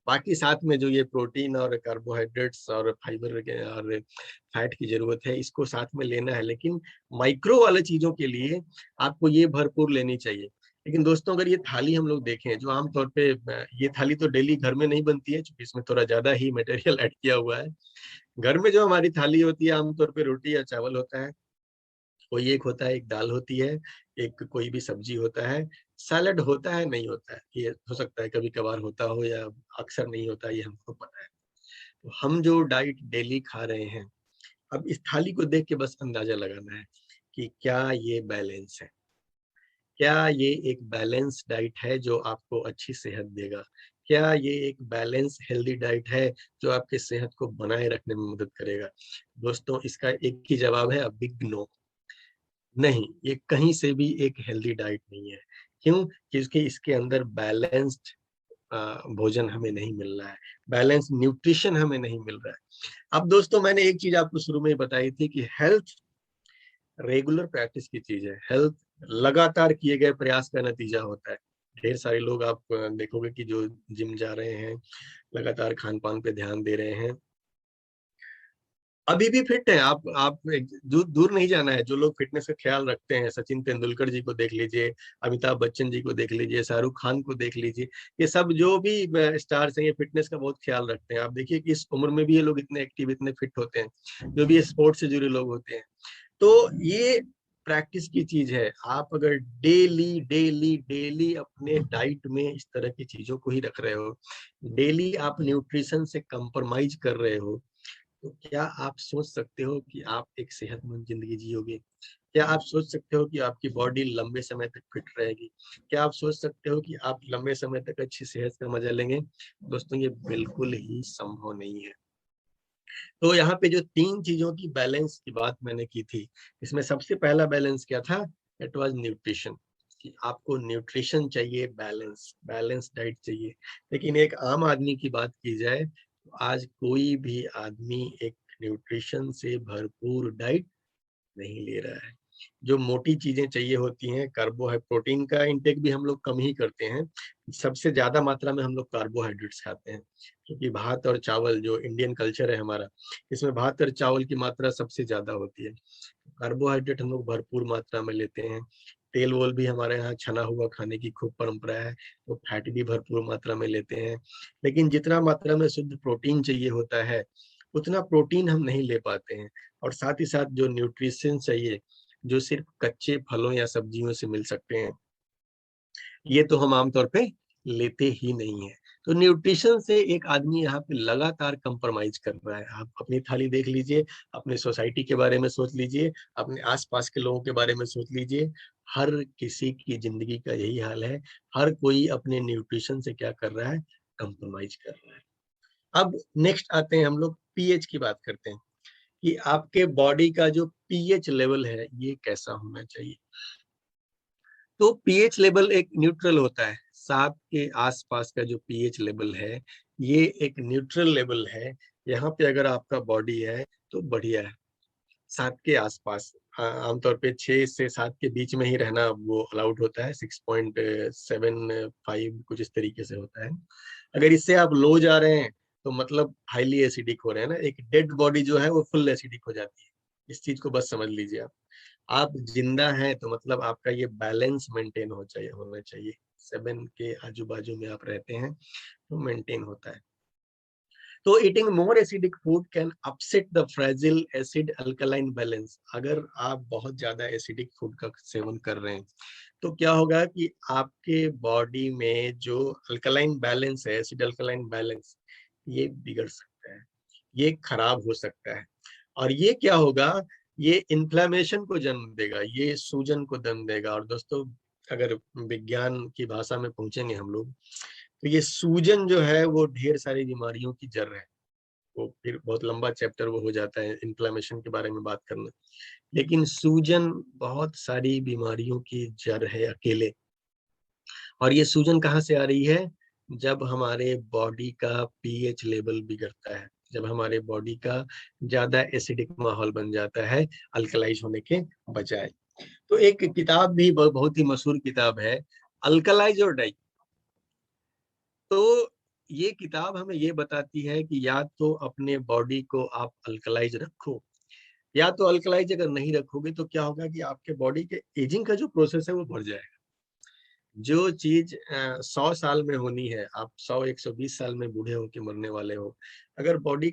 S1: बाकी साथ में जो ये प्रोटीन और कार्बोहाइड्रेट्स और फाइबर और फैट की जरूरत है, इसको साथ में लेना है, लेकिन माइक्रो वाले चीजों के लिए आपको ये भरपूर लेनी चाहिए। लेकिन दोस्तों अगर ये थाली हम लोग देखें, जो आमतौर पे ये थाली तो डेली घर में नहीं बनती है, क्योंकि इसमें थोड़ा ज्यादा ही मटेरियल ऐड किया हुआ है। घर में जो हमारी थाली होती है आमतौर पे रोटी या चावल होता है, कोई एक होता है, एक दाल होती है, एक कोई भी सब्जी होता है, सैलड होता है नहीं होता है, ये हो सकता है कभी कभार होता हो या अक्सर नहीं होता, ये हमको पता है। तो हम जो डाइट डेली खा रहे हैं, अब इस थाली को देख के बस अंदाजा लगाना है कि क्या ये बैलेंस है, क्या ये एक बैलेंस डाइट है जो आपको अच्छी सेहत देगा, क्या ये एक बैलेंस हेल्दी डाइट है जो आपके सेहत को बनाए रखने में मदद करेगा। दोस्तों इसका एक ही जवाब है, अ बिग नो। नहीं, ये कहीं से भी एक हेल्दी डाइट नहीं है। क्यों? क्योंकि इसके अंदर बैलेंस्ड भोजन हमें नहीं मिल रहा है, बैलेंस न्यूट्रिशन हमें नहीं मिल रहा है। अब दोस्तों मैंने एक चीज आपको शुरू में ही बताई थी कि हेल्थ रेगुलर प्रैक्टिस की चीज है, हेल्थ लगातार किए गए प्रयास का नतीजा होता है। ढेर सारे लोग आप देखोगे कि जो जिम जा रहे हैं, लगातार खान पान पे ध्यान दे रहे हैं, अभी भी फिट है। आप दूर नहीं जाना है। जो लोग फिटनेस का ख्याल रखते हैं, सचिन तेंदुलकर जी को देख लीजिए, अमिताभ बच्चन जी को देख लीजिए, शाहरुख खान को देख लीजिए, ये सब जो भी स्टार्स हैं ये फिटनेस का बहुत ख्याल रखते हैं। आप देखिए कि इस उम्र में भी ये लोग इतने एक्टिव, इतने फिट होते हैं, जो भी स्पोर्ट्स से जुड़े लोग होते हैं। तो ये प्रैक्टिस की चीज है। आप अगर डेली डेली डेली अपने डाइट में इस तरह की चीजों को ही रख रहे हो, डेली आप न्यूट्रिशन से कंप्रोमाइज कर रहे हो, तो क्या आप सोच सकते हो कि आप एक सेहतमंद जिंदगी जियोगे? क्या आप सोच सकते हो कि आपकी बॉडी लंबे समय तक फिट रहेगी? क्या आप सोच सकते हो कि आप लंबे समय तक अच्छी सेहत का मजा लेंगे? दोस्तों ये बिल्कुल ही संभव नहीं है। तो यहाँ पे जो 3 चीजों की बैलेंस की बात मैंने की थी, इसमें सबसे पहला बैलेंस क्या था? इट वाज न्यूट्रिशन, कि आपको न्यूट्रिशन चाहिए, बैलेंस डाइट चाहिए। लेकिन एक आम आदमी की बात की जाए तो आज कोई भी आदमी एक न्यूट्रिशन से भरपूर डाइट नहीं ले रहा है। जो मोटी चीजें चाहिए होती हैं, कार्बोहाइड्रेट, प्रोटीन का इंटेक भी हम लोग कम ही करते हैं। सबसे ज्यादा मात्रा में हम लोग कार्बोहाइड्रेट्स खाते हैं, क्योंकि भात और चावल जो इंडियन कल्चर है हमारा, इसमें भात और चावल की मात्रा सबसे ज्यादा होती है। कार्बोहाइड्रेट हम लोग भरपूर मात्रा में लेते हैं। तेल वोल भी हमारे यहाँ छना हुआ खाने की खूब परंपरा है, तो फैट भी भरपूर मात्रा में लेते हैं। लेकिन जितना मात्रा में शुद्ध प्रोटीन चाहिए होता है, उतना प्रोटीन हम नहीं ले पाते हैं। और साथ ही साथ जो न्यूट्रिशन चाहिए, जो सिर्फ कच्चे फलों या सब्जियों से मिल सकते हैं, ये तो हम आमतौर पे लेते ही नहीं है। तो न्यूट्रिशन से एक आदमी यहाँ पे लगातार कंप्रोमाइज कर रहा है। आप अपनी थाली देख लीजिए, अपने सोसाइटी के बारे में सोच लीजिए, अपने आसपास के लोगों के बारे में सोच लीजिए, हर किसी की जिंदगी का यही हाल है। हर कोई अपने न्यूट्रिशन से क्या कर रहा है? कंप्रोमाइज कर रहा है। अब नेक्स्ट आते हैं हम लोग पीएच की बात करते हैं कि आपके बॉडी का जो पीएच लेवल है ये कैसा होना चाहिए। तो पीएच लेवल एक न्यूट्रल होता है, 7 के आसपास का जो पीएच लेवल है ये एक न्यूट्रल लेवल है। यहाँ पे अगर आपका बॉडी है तो बढ़िया है, 7 के आसपास। आमतौर पे 6 से 7 के बीच में ही रहना वो अलाउड होता है, 6.75 कुछ इस तरीके से होता है। अगर इससे आप लो जा रहे हैं तो मतलब हाईली एसिडिक हो रहे हैं ना। एक डेड बॉडी जो है वो फुल एसिडिक हो जाती है, इस चीज को बस समझ लीजिए आप जिंदा हैं तो मतलब आपका ये बैलेंस मेंटेन होना चाहिए। 7 के आजू बाजू में आप रहते हैं तो मेंटेन होता है। तो eating more acidic food can upset the fragile acid alkaline balance. अगर आप बहुत ज्यादा एसिडिक फूड का सेवन कर रहे हैं तो क्या होगा कि आपके बॉडी में जो अल्कलाइन बैलेंस है, एसिड अल्कलाइन बैलेंस, ये बिगड़ सकता है, ये खराब हो सकता है। और ये क्या होगा, ये इन्फ्लेमेशन को जन्म देगा, ये सूजन को जन्म देगा। और दोस्तों अगर विज्ञान की भाषा में पहुंचेंगे हम लोग तो ये सूजन जो है वो ढेर सारी बीमारियों की जड़ है। वो फिर बहुत लंबा चैप्टर वो हो जाता है इन्फ्लेमेशन के बारे में बात करना, लेकिन सूजन बहुत सारी बीमारियों की जड़ है अकेले। और ये सूजन कहाँ से आ रही है, जब हमारे बॉडी का पीएच लेवल बिगड़ता है, जब हमारे बॉडी का ज्यादा एसिडिक माहौल बन जाता है अल्कलाइज होने के बजाय। तो एक किताब भी बहुत ही मशहूर किताब है, अल्कलाइज और डाई। तो ये किताब हमें ये बताती है कि या तो अपने बॉडी को आप अल्कलाइज रखो, या तो अल्कलाइज अगर नहीं रखोगे तो क्या होगा कि आपके बॉडी के एजिंग का जो प्रोसेस है वो बढ़ जाएगा। जो चीज 100 साल में होनी है, आप 100-120 साल में बूढ़े होके मरने वाले हो। अगर बॉडी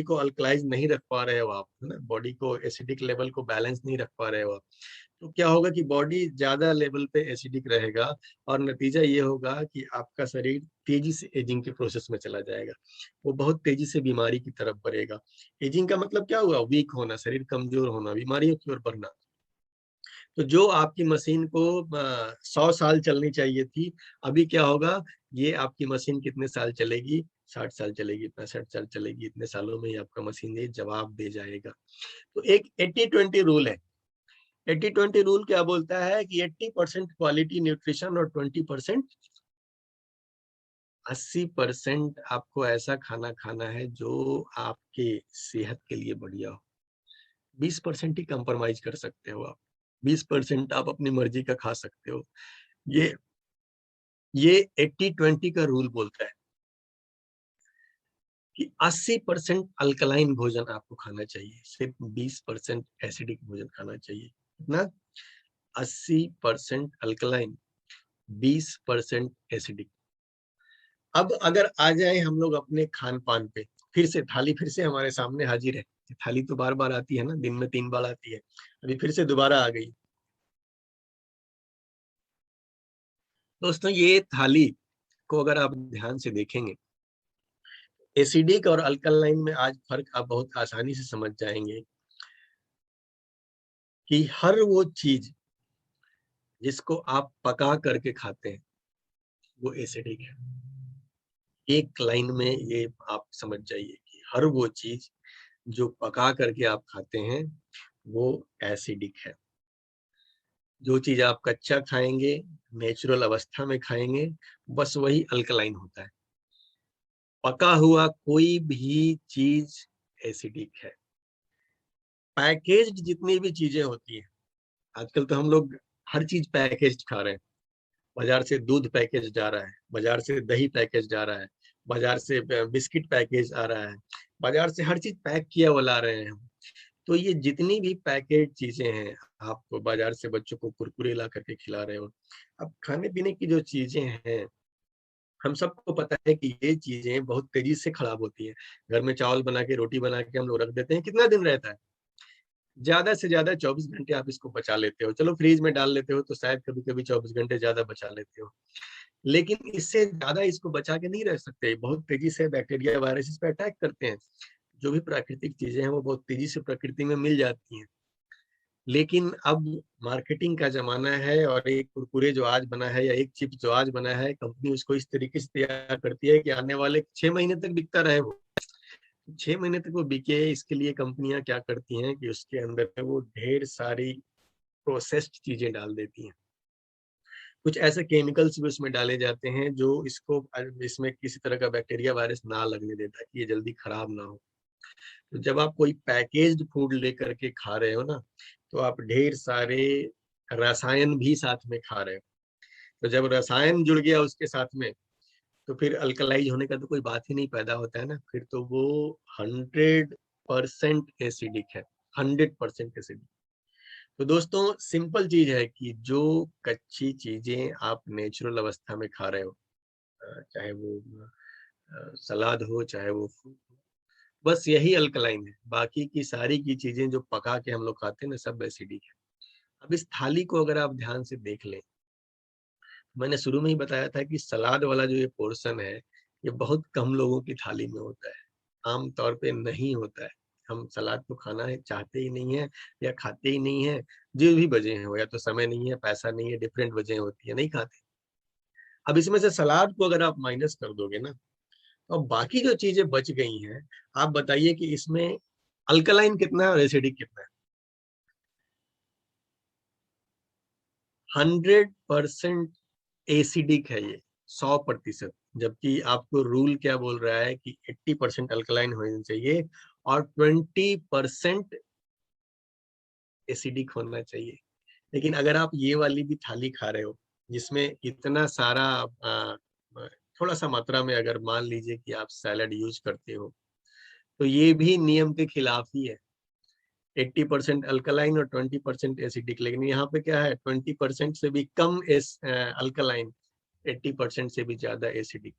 S1: को अल्कलाइज नहीं रख पा रहे हो आप, है ना, बॉडी को एसिडिक लेवल को बैलेंस नहीं रख पा रहे हो आप, तो क्या होगा कि बॉडी ज्यादा लेवल पे एसिडिक रहेगा और नतीजा ये होगा कि आपका शरीर तेजी से एजिंग के प्रोसेस में चला जाएगा। वो बहुत तेजी से बीमारी की तरफ बढ़ेगा। एजिंग का मतलब क्या हुआ, वीक होना, शरीर कमजोर होना, बीमारियों की ओर बढ़ना। तो जो आपकी मशीन को 100 साल चलनी चाहिए थी, अभी क्या होगा, ये आपकी मशीन कितने साल चलेगी, 60 साल चलेगी, 65 साल चलेगी। इतने सालों में ही आपका मशीन ये जवाब दे जाएगा। तो एक 80-20 रूल है। 80-20 रूल क्या बोलता है कि 80% क्वालिटी न्यूट्रिशन और 20%, 80% आपको ऐसा खाना खाना है जो आपके सेहत के लिए बढ़िया हो। 20% ही कंप्रोमाइज कर सकते हो आप, 20% आप अपनी मर्जी का खा सकते हो। ये ये 80-20 का रूल बोलता है कि 80% अल्कलाइन भोजन आपको खाना चाहिए, सिर्फ 20% एसिडिक भोजन खाना चाहिए। कितना, 80% अल्कलाइन, 20% एसिडिक। अब अगर आ जाए हम लोग अपने खान पान पे, फिर से थाली फिर से हमारे सामने हाजिर है। थाली तो बार बार आती है ना, दिन में 3 बार आती है, अभी फिर से दोबारा आ गई। दोस्तों ये थाली को अगर आप ध्यान से देखेंगे, एसिडिक और अल्कलाइन में आज फर्क आप बहुत आसानी से समझ जाएंगे कि हर वो चीज जिसको आप पका करके खाते हैं वो एसिडिक है। एक लाइन में ये आप समझ जाइए कि हर वो चीज जो पका करके आप खाते हैं वो एसिडिक है। जो चीज आप कच्चा खाएंगे, नेचुरल अवस्था में खाएंगे, बस वही अल्कलाइन होता है। पका हुआ कोई भी चीज एसिडिक है। पैकेज्ड जितनी भी चीजें होती हैं, आजकल तो हम लोग हर चीज पैकेज्ड खा रहे हैं। बाजार से दूध पैकेज जा रहा है, बाजार से दही पैकेज जा रहा है, बाजार से बिस्किट पैकेज आ रहा है, बाजार से हर चीज पैक किया हुआ ला रहे हैं। तो ये जितनी भी पैकेज चीजें हैं, आप बाजार से बच्चों को कुरकुरे ला करके खिला रहे हो, अब खाने पीने की जो चीजें हैं, हम सबको पता है कि ये चीजें बहुत तेजी से खराब होती हैं। घर में चावल बना के, रोटी बना के हम लोग रख देते हैं, कितना दिन रहता है, ज्यादा से ज्यादा 24 घंटे आप इसको बचा लेते हो। चलो फ्रीज में डाल लेते हो तो शायद कभी कभी 24 घंटे ज्यादा बचा लेते हो, लेकिन इससे ज्यादा इसको बचा के नहीं रह सकते। बहुत तेजी से बैक्टीरिया वायरस इस पे अटैक करते हैं। जो भी प्राकृतिक चीजें हैं वो बहुत तेजी से प्रकृति में मिल जाती हैं। लेकिन अब मार्केटिंग का जमाना है, और एक कुरकुरे जो आज बना है या एक चिप्स जो आज बना है, कंपनी उसको इस तरीके से तैयार करती है कि आने वाले 6 महीने तक बिकता रहे वो। 6 महीने तक वो बिके, इसके लिए कंपनियां क्या करती हैं कि उसके अंदर वो ढेर सारी प्रोसेस्ड चीजें डाल देती हैं। कुछ ऐसे केमिकल्स भी उसमें डाले जाते हैं जो इसको इसमें किसी तरह का बैक्टीरिया वायरस ना लगने देता, कि ये जल्दी खराब ना हो। तो जब आप कोई पैकेज्ड फूड लेकर के खा रहे हो ना, तो आप ढेर सारे रसायन भी साथ में खा रहे हो। तो जब रसायन जुड़ गया उसके साथ में, तो फिर अल्कलाइज होने का तो कोई बात ही नहीं पैदा होता है ना, फिर तो वो 100% एसिडिक है, 100% एसिडिक। तो दोस्तों सिंपल चीज है कि जो कच्ची चीजें आप नेचुरल अवस्था में खा रहे हो, चाहे वो सलाद हो, चाहे वो fruit हो, बस यही अल्कलाइन है। बाकी की सारी की चीजें जो पका के हम लोग खाते हैं ना, सब एसिडिक है। अब इस थाली को अगर आप ध्यान से देख लें, मैंने शुरू में ही बताया था कि सलाद वाला जो ये पोर्शन है, ये बहुत कम लोगों की थाली में होता है, आम तौर पे नहीं होता है। हम सलाद तो खाना है चाहते ही नहीं है, या खाते ही नहीं है, जो भी वजह हो, या तो समय नहीं है, पैसा नहीं है, डिफरेंट वजह होती है, नहीं खाते। अब इसमें से सलाद को अगर आप माइनस कर दोगे ना, तो बाकी जो चीजें बच गई हैं, आप बताइए कि इसमें अल्कलाइन कितना है और एसिडिक कितना है। 100% एसिडिक है ये, 100%। जबकि आपको रूल क्या बोल रहा है कि 80% अल्कलाइन होना चाहिए और 20% एसिडिक होना चाहिए। लेकिन अगर आप ये वाली भी थाली खा रहे हो, जिसमें इतना सारा थोड़ा सा मात्रा में अगर मान लीजिए कि आप सैलड यूज करते हो, तो ये भी नियम के खिलाफ ही है। 80% अल्कलाइन और 20% एसिडिक। लेकिन यहाँ पे क्या है, 20% से भी कम अल्कलाइन, 80% से भी ज्यादा एसिडिक।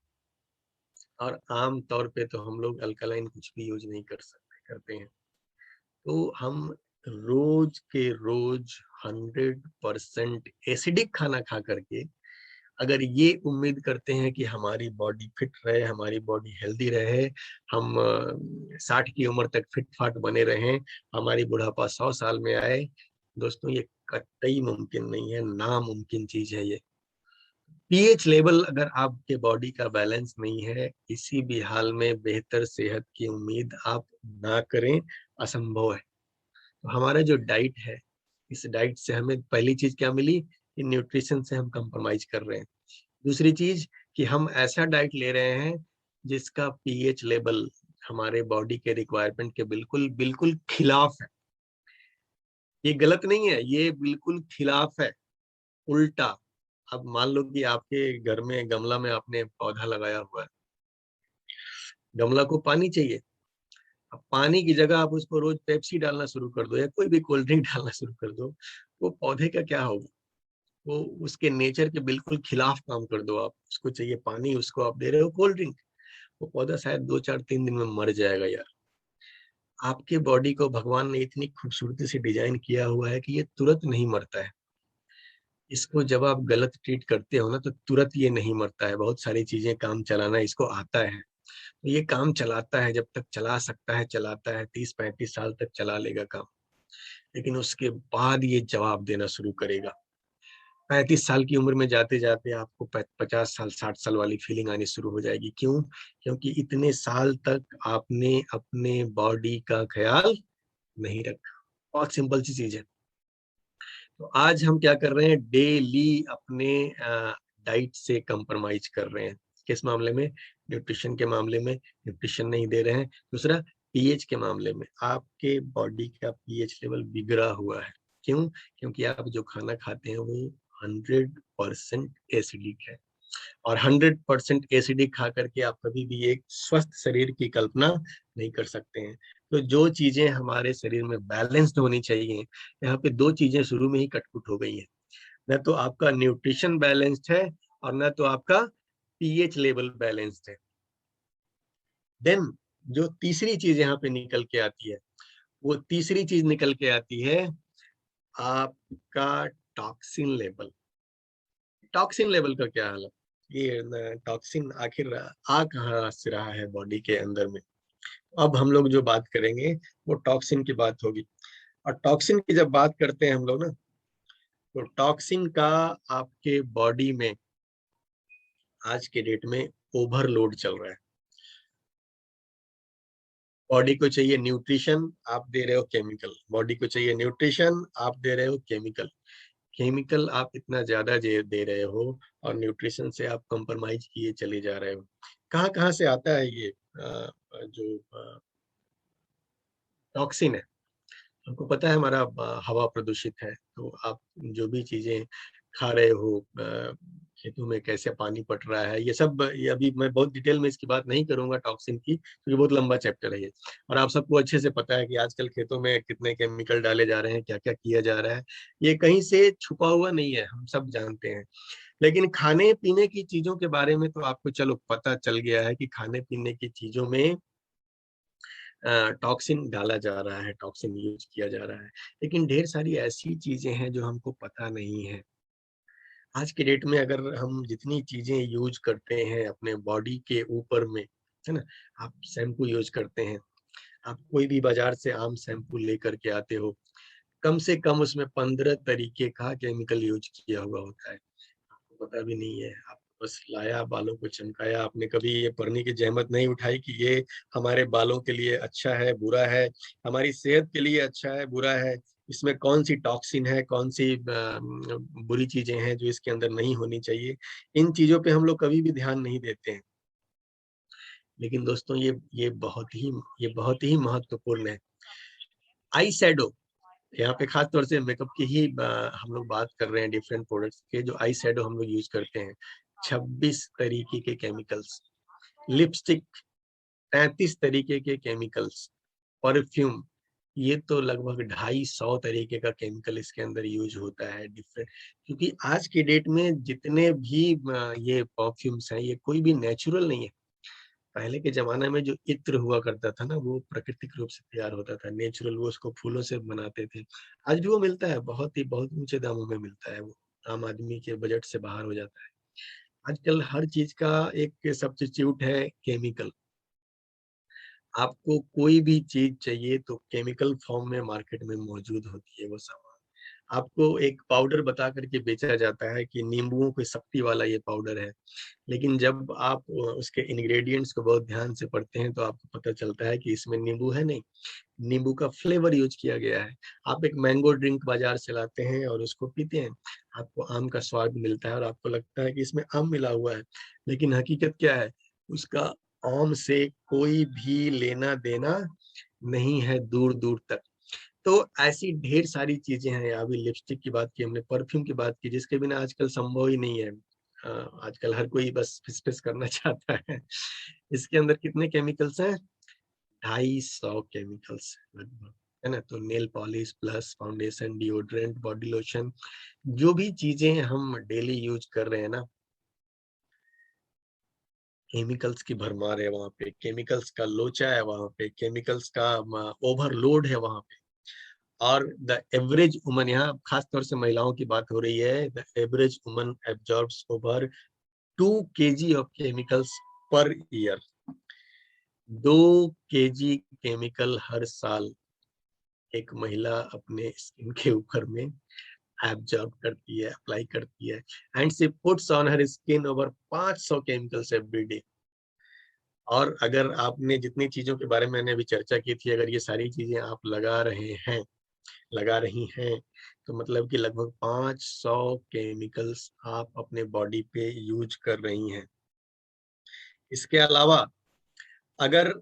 S1: और आम तौर पे तो हम लोग अल्कलाइन कुछ भी यूज नहीं करते हैं। तो हम रोज के रोज 100% एसिडिक खाना खा करके अगर ये उम्मीद करते हैं कि हमारी बॉडी फिट रहे, हमारी बॉडी हेल्दी रहे, हम 60 की उम्र तक फिट फाट बने रहें, हमारी बुढ़ापा 100 साल में आए, दोस्तों ये कतई मुमकिन नहीं है, नामुमकिन चीज है ये। पीएच लेवल अगर आपके बॉडी का बैलेंस नहीं है, किसी भी हाल में बेहतर सेहत की उम्मीद आप ना करें, असंभव है। तो हमारा जो डाइट है, इस डाइट से हमें पहली चीज क्या मिली कि न्यूट्रिशन से हम कंप्रोमाइज कर रहे हैं। दूसरी चीज कि हम ऐसा डाइट ले रहे हैं जिसका पीएच लेवल हमारे बॉडी के रिक्वायरमेंट के बिल्कुल बिल्कुल खिलाफ है। ये गलत नहीं है, ये बिल्कुल खिलाफ है, उल्टा। अब मान लो कि आपके घर में गमला में आपने पौधा लगाया हुआ है, गमला को पानी चाहिए। अब पानी की जगह आप उसको रोज पेप्सी डालना शुरू कर दो या कोई भी कोल्ड ड्रिंक डालना शुरू कर दो, वो पौधे का क्या होगा? वो उसके नेचर के बिल्कुल खिलाफ काम कर दो। आप उसको चाहिए पानी, उसको आप दे रहे हो कोल्ड ड्रिंक, वो पौधा शायद 2 4 3 दिन में मर जाएगा यार। आपके बॉडी को भगवान ने इतनी खूबसूरती से डिजाइन किया हुआ है कि ये तुरंत नहीं मरता है। इसको जब आप गलत ट्रीट करते हो ना, तो तुरंत ये नहीं मरता है। बहुत सारी चीजें काम चलाना इसको आता है, तो ये काम चलाता है, जब तक चला सकता है चलाता है, 30 35 साल तक चला लेगा काम। लेकिन उसके बाद ये जवाब देना शुरू करेगा। 35 साल की उम्र में जाते जाते आपको 50 साल 60 साल वाली फीलिंग आनी शुरू हो जाएगी। क्यों? क्योंकि इतने साल तक आपने अपने बॉडी का ख्याल नहीं रखा। बहुत सिंपल सी चीज है। तो आज हम क्या कर रहे हैं, डेली अपने डाइट से कंप्रोमाइज कर रहे हैं। किस मामले में? न्यूट्रिशन के मामले में न्यूट्रिशन नहीं दे रहे हैं। दूसरा, पीएच के मामले में आपके बॉडी का पीएच लेवल बिगड़ा हुआ है। क्यों? क्योंकि आप जो खाना खाते हैं वो 100% एसिडिक है। और 100% एसिडिक खा करके आप कभी भी एक स्वस्थ शरीर की कल्पना नहीं कर सकते हैं। तो जो चीजें हमारे शरीर में बैलेंस्ड होनी चाहिए, यहाँ पे दो चीजें शुरू में ही कटपुट हो गई हैं। न तो आपका न्यूट्रिशन बैलेंस्ड है, और न तो आपका पीएच लेवल बैलेंस्ड है। देन जो तीसरी चीज यहाँ पे निकल के आती है, वो तीसरी चीज निकल के आती है आपका टॉक्सिन लेवल। टॉक्सिन लेवल का क्या हाल है? ये टॉक्सिन आखिर आ कहाँ से रहा है बॉडी के अंदर में? अब हम लोग जो बात करेंगे वो टॉक्सिन की बात होगी। और टॉक्सिन की जब बात करते हैं हम लोग ना, तो टॉक्सिन का आपके बॉडी में आज के डेट में ओवरलोड चल रहा है। बॉडी को चाहिए न्यूट्रिशन, आप दे रहे हो केमिकल। बॉडी को चाहिए न्यूट्रिशन, आप दे रहे हो केमिकल। केमिकल आप इतना ज्यादा दे रहे हो और न्यूट्रिशन से आप कंप्रोमाइज किए चले जा रहे हो। कहाँ कहाँ से आता है ये जो टॉक्सिन है? हमको पता है हमारा हवा प्रदूषित है, तो आप जो भी चीजें खा रहे हो, खेतों में कैसे पानी पट रहा है, ये अभी मैं बहुत डिटेल में इसकी बात नहीं करूंगा टॉक्सिन की, क्योंकि बहुत लंबा चैप्टर है ये। और आप सबको अच्छे से पता है कि आजकल खेतों में कितने केमिकल डाले जा रहे हैं, क्या क्या किया जा रहा है। ये कहीं से छुपा हुआ नहीं है, हम सब जानते हैं। लेकिन खाने पीने की चीजों के बारे में तो आपको चलो पता चल गया है कि खाने पीने की चीजों में टॉक्सिन डाला जा रहा है, टॉक्सिन यूज किया जा रहा है। लेकिन ढेर सारी ऐसी चीजें हैं जो हमको पता नहीं है। आज के डेट में अगर हम जितनी चीजें यूज करते हैं अपने बॉडी के ऊपर में, है ना, आप शैम्पू यूज करते हैं, आप कोई भी बाजार से आम शैम्पू लेकर के आते हो, कम से कम उसमें 15 तरीके का केमिकल यूज किया हुआ होता है, आपको पता भी नहीं है। आप बस लाया, बालों को चमकाया, आपने कभी ये पढ़ने की जहमत नहीं उठाई कि ये हमारे बालों के लिए अच्छा है बुरा है, हमारी सेहत के लिए अच्छा है बुरा है, इसमें कौन सी टॉक्सिन है, कौन सी बुरी चीजें हैं जो इसके अंदर नहीं होनी चाहिए। इन चीजों पे हम लोग कभी भी ध्यान नहीं देते हैं। लेकिन दोस्तों ये बहुत ही महत्वपूर्ण है। आई शैडो, यहाँ पे खास तौर से मेकअप की ही हम लोग बात कर रहे हैं, डिफरेंट प्रोडक्ट्स के जो आई शैडो हम लोग यूज करते हैं, 26 तरीके के केमिकल्स। लिपस्टिक, 33 तरीके के केमिकल्स। परफ्यूम, ये तो लगभग 250 तरीके का केमिकल इसके अंदर यूज होता है, डिफरेंट। क्योंकि आज के डेट में जितने भी ये परफ्यूम्स हैं, ये कोई भी नेचुरल नहीं है। पहले के जमाने में जो इत्र हुआ करता था ना, वो प्राकृतिक रूप से तैयार होता था, नेचुरल, वो उसको फूलों से बनाते थे। आज भी वो मिलता है, बहुत ऊंचे दामों में मिलता है वो, आम आदमी के बजट से बाहर हो जाता है। आजकल हर चीज का एक सब्स्टिट्यूट है केमिकल। आपको कोई भी चीज चाहिए तो केमिकल फॉर्म में मार्केट में मौजूद होती है वो सामान। आपको एक पाउडर बता करके बेचा जाता है कि नींबुओं की शक्ति वाला ये पाउडर है, लेकिन जब आप उसके इंग्रेडिएंट्स को बहुत ध्यान से पढ़ते हैं तो आपको पता चलता है कि इसमें नींबू है नहीं, नींबू का फ्लेवर यूज किया गया है। आप एक मैंगो ड्रिंक बाजार से लाते हैं और उसको पीते हैं, आपको आम का स्वाद मिलता है और आपको लगता है कि इसमें आम मिला हुआ है, लेकिन हकीकत क्या है, उसका आम से कोई भी लेना देना नहीं है, दूर दूर तक। तो ऐसी ढेर सारी चीजें हैं। अभी लिपस्टिक की बात की हमने, परफ्यूम की बात की, जिसके बिना आजकल संभव ही नहीं है। आजकल हर कोई बस फिस फिस करना चाहता है। इसके अंदर कितने केमिकल्स हैं? 250 केमिकल्स लगभग, है ना। तो nail polish plus foundation, deodorant, body lotion, जो भी चीजें हम डेली यूज कर रहे हैं ना, केमिकल्स की भरमार है वहां पे, केमिकल्स का लोचा है वहां पे, केमिकल्स का ओवरलोड है वहां पे। और द एवरेज वुमन, यहाँ खास तौर से महिलाओं की बात हो रही है, the average woman absorbs over 2 kg of chemicals per year. 2 kg chemical हर साल एक महिला अपने स्किन के ऊपर में एब्जॉर्ब करती है, अप्लाई करती है, and she puts on her skin over 500 chemicals every day. और अगर आपने जितनी चीजों के बारे में मैंने अभी चर्चा की थी, अगर ये सारी चीजें आप लगा रही हैं, तो मतलब कि लगभग 500 केमिकल्स आप अपने बॉडी पे यूज कर रही हैं। इसके अलावा अगर,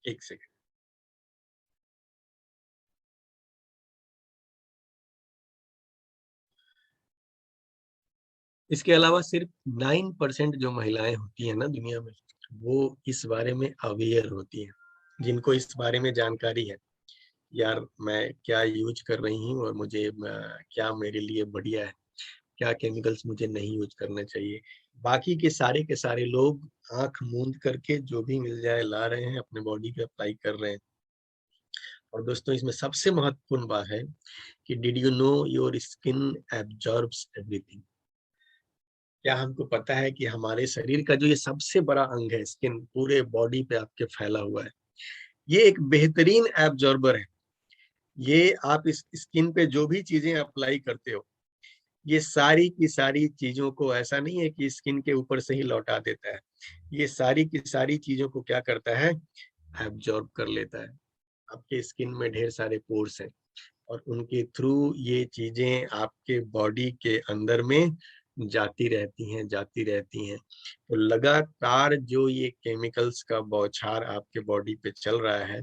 S1: एक सेकंड, इसके अलावा सिर्फ 9% जो महिलाएं होती हैं ना दुनिया में, वो इस बारे में अवेयर होती हैं, जिनको इस बारे में जानकारी है, यार मैं क्या यूज कर रही हूँ और मुझे क्या मेरे लिए बढ़िया है, क्या केमिकल्स मुझे नहीं यूज करना चाहिए। बाकी के सारे लोग आंख मूंद करके जो भी मिल जाए ला रहे हैं, अपने बॉडी पे अप्लाई कर रहे हैं। और दोस्तों, इसमें सबसे महत्वपूर्ण बात है कि did you know your skin absorbs everything. क्या हमको पता है कि हमारे शरीर का जो ये सबसे बड़ा अंग है, स्किन, पूरे बॉडी पे आपके फैला हुआ है, ये एक बेहतरीन एब्जॉर्बर है। ये आप इस स्किन पे जो भी चीजें अप्लाई करते हो, ये सारी की सारी चीजों को, ऐसा नहीं है कि स्किन के ऊपर से ही लौटा देता है, ये सारी की सारी चीजों को क्या करता है, एब्जॉर्ब कर लेता है। आपके स्किन में ढेर सारे पोर्स हैं और उनके थ्रू ये चीजें आपके बॉडी के अंदर में जाती रहती हैं, जाती रहती हैं। तो लगातार जो ये केमिकल्स का बौछार आपके बॉडी पे चल रहा है,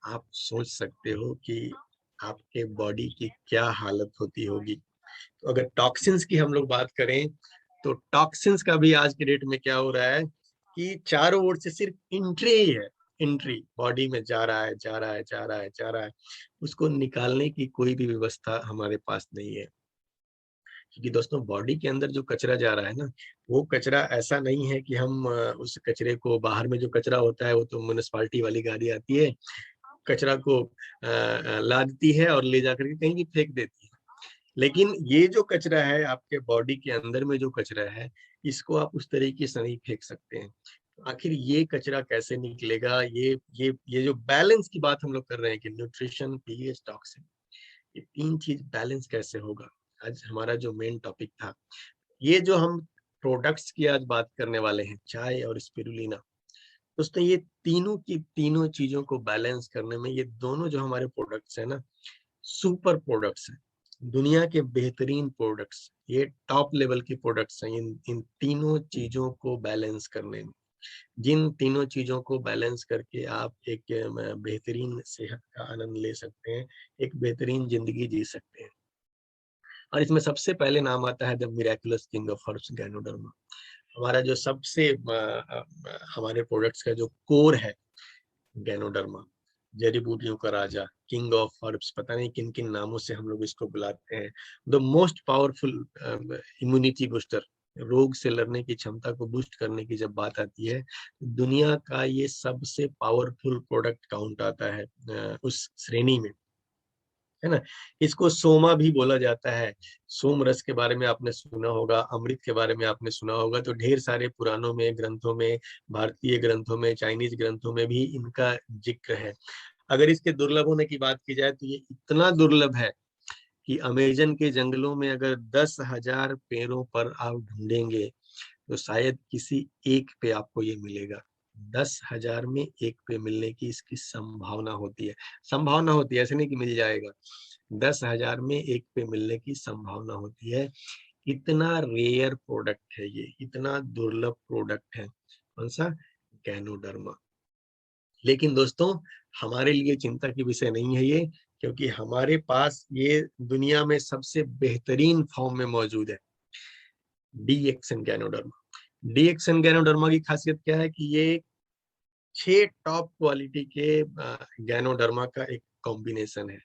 S1: आप सोच सकते हो कि आपके बॉडी की क्या हालत होती होगी। तो अगर टॉक्सिन्स की हम लोग बात करें, तो टॉक्सिन्स का भी आज के डेट में क्या हो रहा है कि चारों ओर से सिर्फ एंट्री ही है, एंट्री बॉडी में जा रहा है, जा रहा है, जा रहा है, जा रहा है। उसको निकालने की कोई भी व्यवस्था हमारे पास नहीं है। क्योंकि दोस्तों बॉडी के अंदर जो कचरा जा रहा है ना, वो कचरा ऐसा नहीं है कि हम उस कचरे को, बाहर में जो कचरा होता है वो तो म्युनिसिपालिटी वाली गाड़ी आती है, कचरा को लादती है और ले जाकर के कहीं भी फेंक देती है। लेकिन ये जो कचरा है, आपके बॉडी के अंदर में जो कचरा है, इसको आप उस तरीके से नहीं फेंक सकते हैं। आखिर ये कचरा कैसे निकलेगा? ये जो बैलेंस की बात हम लोग कर रहे हैं कि न्यूट्रिशन, पीएच, टॉक्सिन, ये तीन चीज बैलेंस कैसे होगा, आज हमारा जो मेन टॉपिक था। ये जो हम प्रोडक्ट्स की आज बात करने वाले हैं, चाय और स्पिरुलिना, दोस्तों ये तीनों की तीनों चीजों को बैलेंस करने में, ये दोनों जो हमारे प्रोडक्ट्स है ना, सुपर प्रोडक्ट्स हैं, दुनिया के बेहतरीन प्रोडक्ट्स, ये टॉप लेवल की प्रोडक्ट्स हैं। इन इन तीनों चीजों को बैलेंस करने में, जिन तीनों चीजों को बैलेंस करके आप एक बेहतरीन सेहत का आनंद ले सकते हैं, एक बेहतरीन जिंदगी जी सकते हैं। और इसमें सबसे पहले नाम आता है the miraculous king of herbs, ganoderma. हमारा जो सबसे हमारे प्रोडक्ट्स का जो कोर है, गैनोडर्मा, जड़ी बूटियों का राजा, किंग ऑफ हर्ब्स, पता नहीं किन किन नामों से हम लोग इसको बुलाते हैं। The most powerful immunity booster, रोग से लड़ने की क्षमता को बूस्ट करने की जब बात आती है, दुनिया का ये सबसे पावरफुल प्रोडक्ट काउंट आता है उस श्रेणी में, है ना। इसको सोमा भी बोला जाता है। सोम रस के बारे में आपने सुना होगा, अमृत के बारे में आपने सुना होगा। तो ढेर सारे पुराणों में, ग्रंथों में, भारतीय ग्रंथों में, चाइनीज ग्रंथों में भी इनका जिक्र है। अगर इसके दुर्लभ होने की बात की जाए, तो ये इतना दुर्लभ है कि अमेजन के जंगलों में अगर 10,000 पेड़ों पर आप ढूंढेंगे, तो शायद किसी एक पे आपको ये मिलेगा। 10,000 में एक पे मिलने की इसकी संभावना होती है। संभावना होती है, ऐसे नहीं कि मिल जाएगा। 10,000 में एक पे मिलने की संभावना होती है। इतना रेयर प्रोडक्ट है ये, इतना दुर्लभ प्रोडक्ट है। कौन सा? गैनोडर्मा। लेकिन दोस्तों हमारे लिए चिंता की विषय नहीं है ये, क्योंकि हमारे पास ये दुनिया में सबसे बेहतरीन फॉर्म में मौजूद है, डीएक्सन गैनोडर्मा। डीएक्सन गैनोडर्मा की खासियत क्या है कि ये 6 टॉप क्वालिटी के गैनोडर्मा का एक कॉम्बिनेशन है,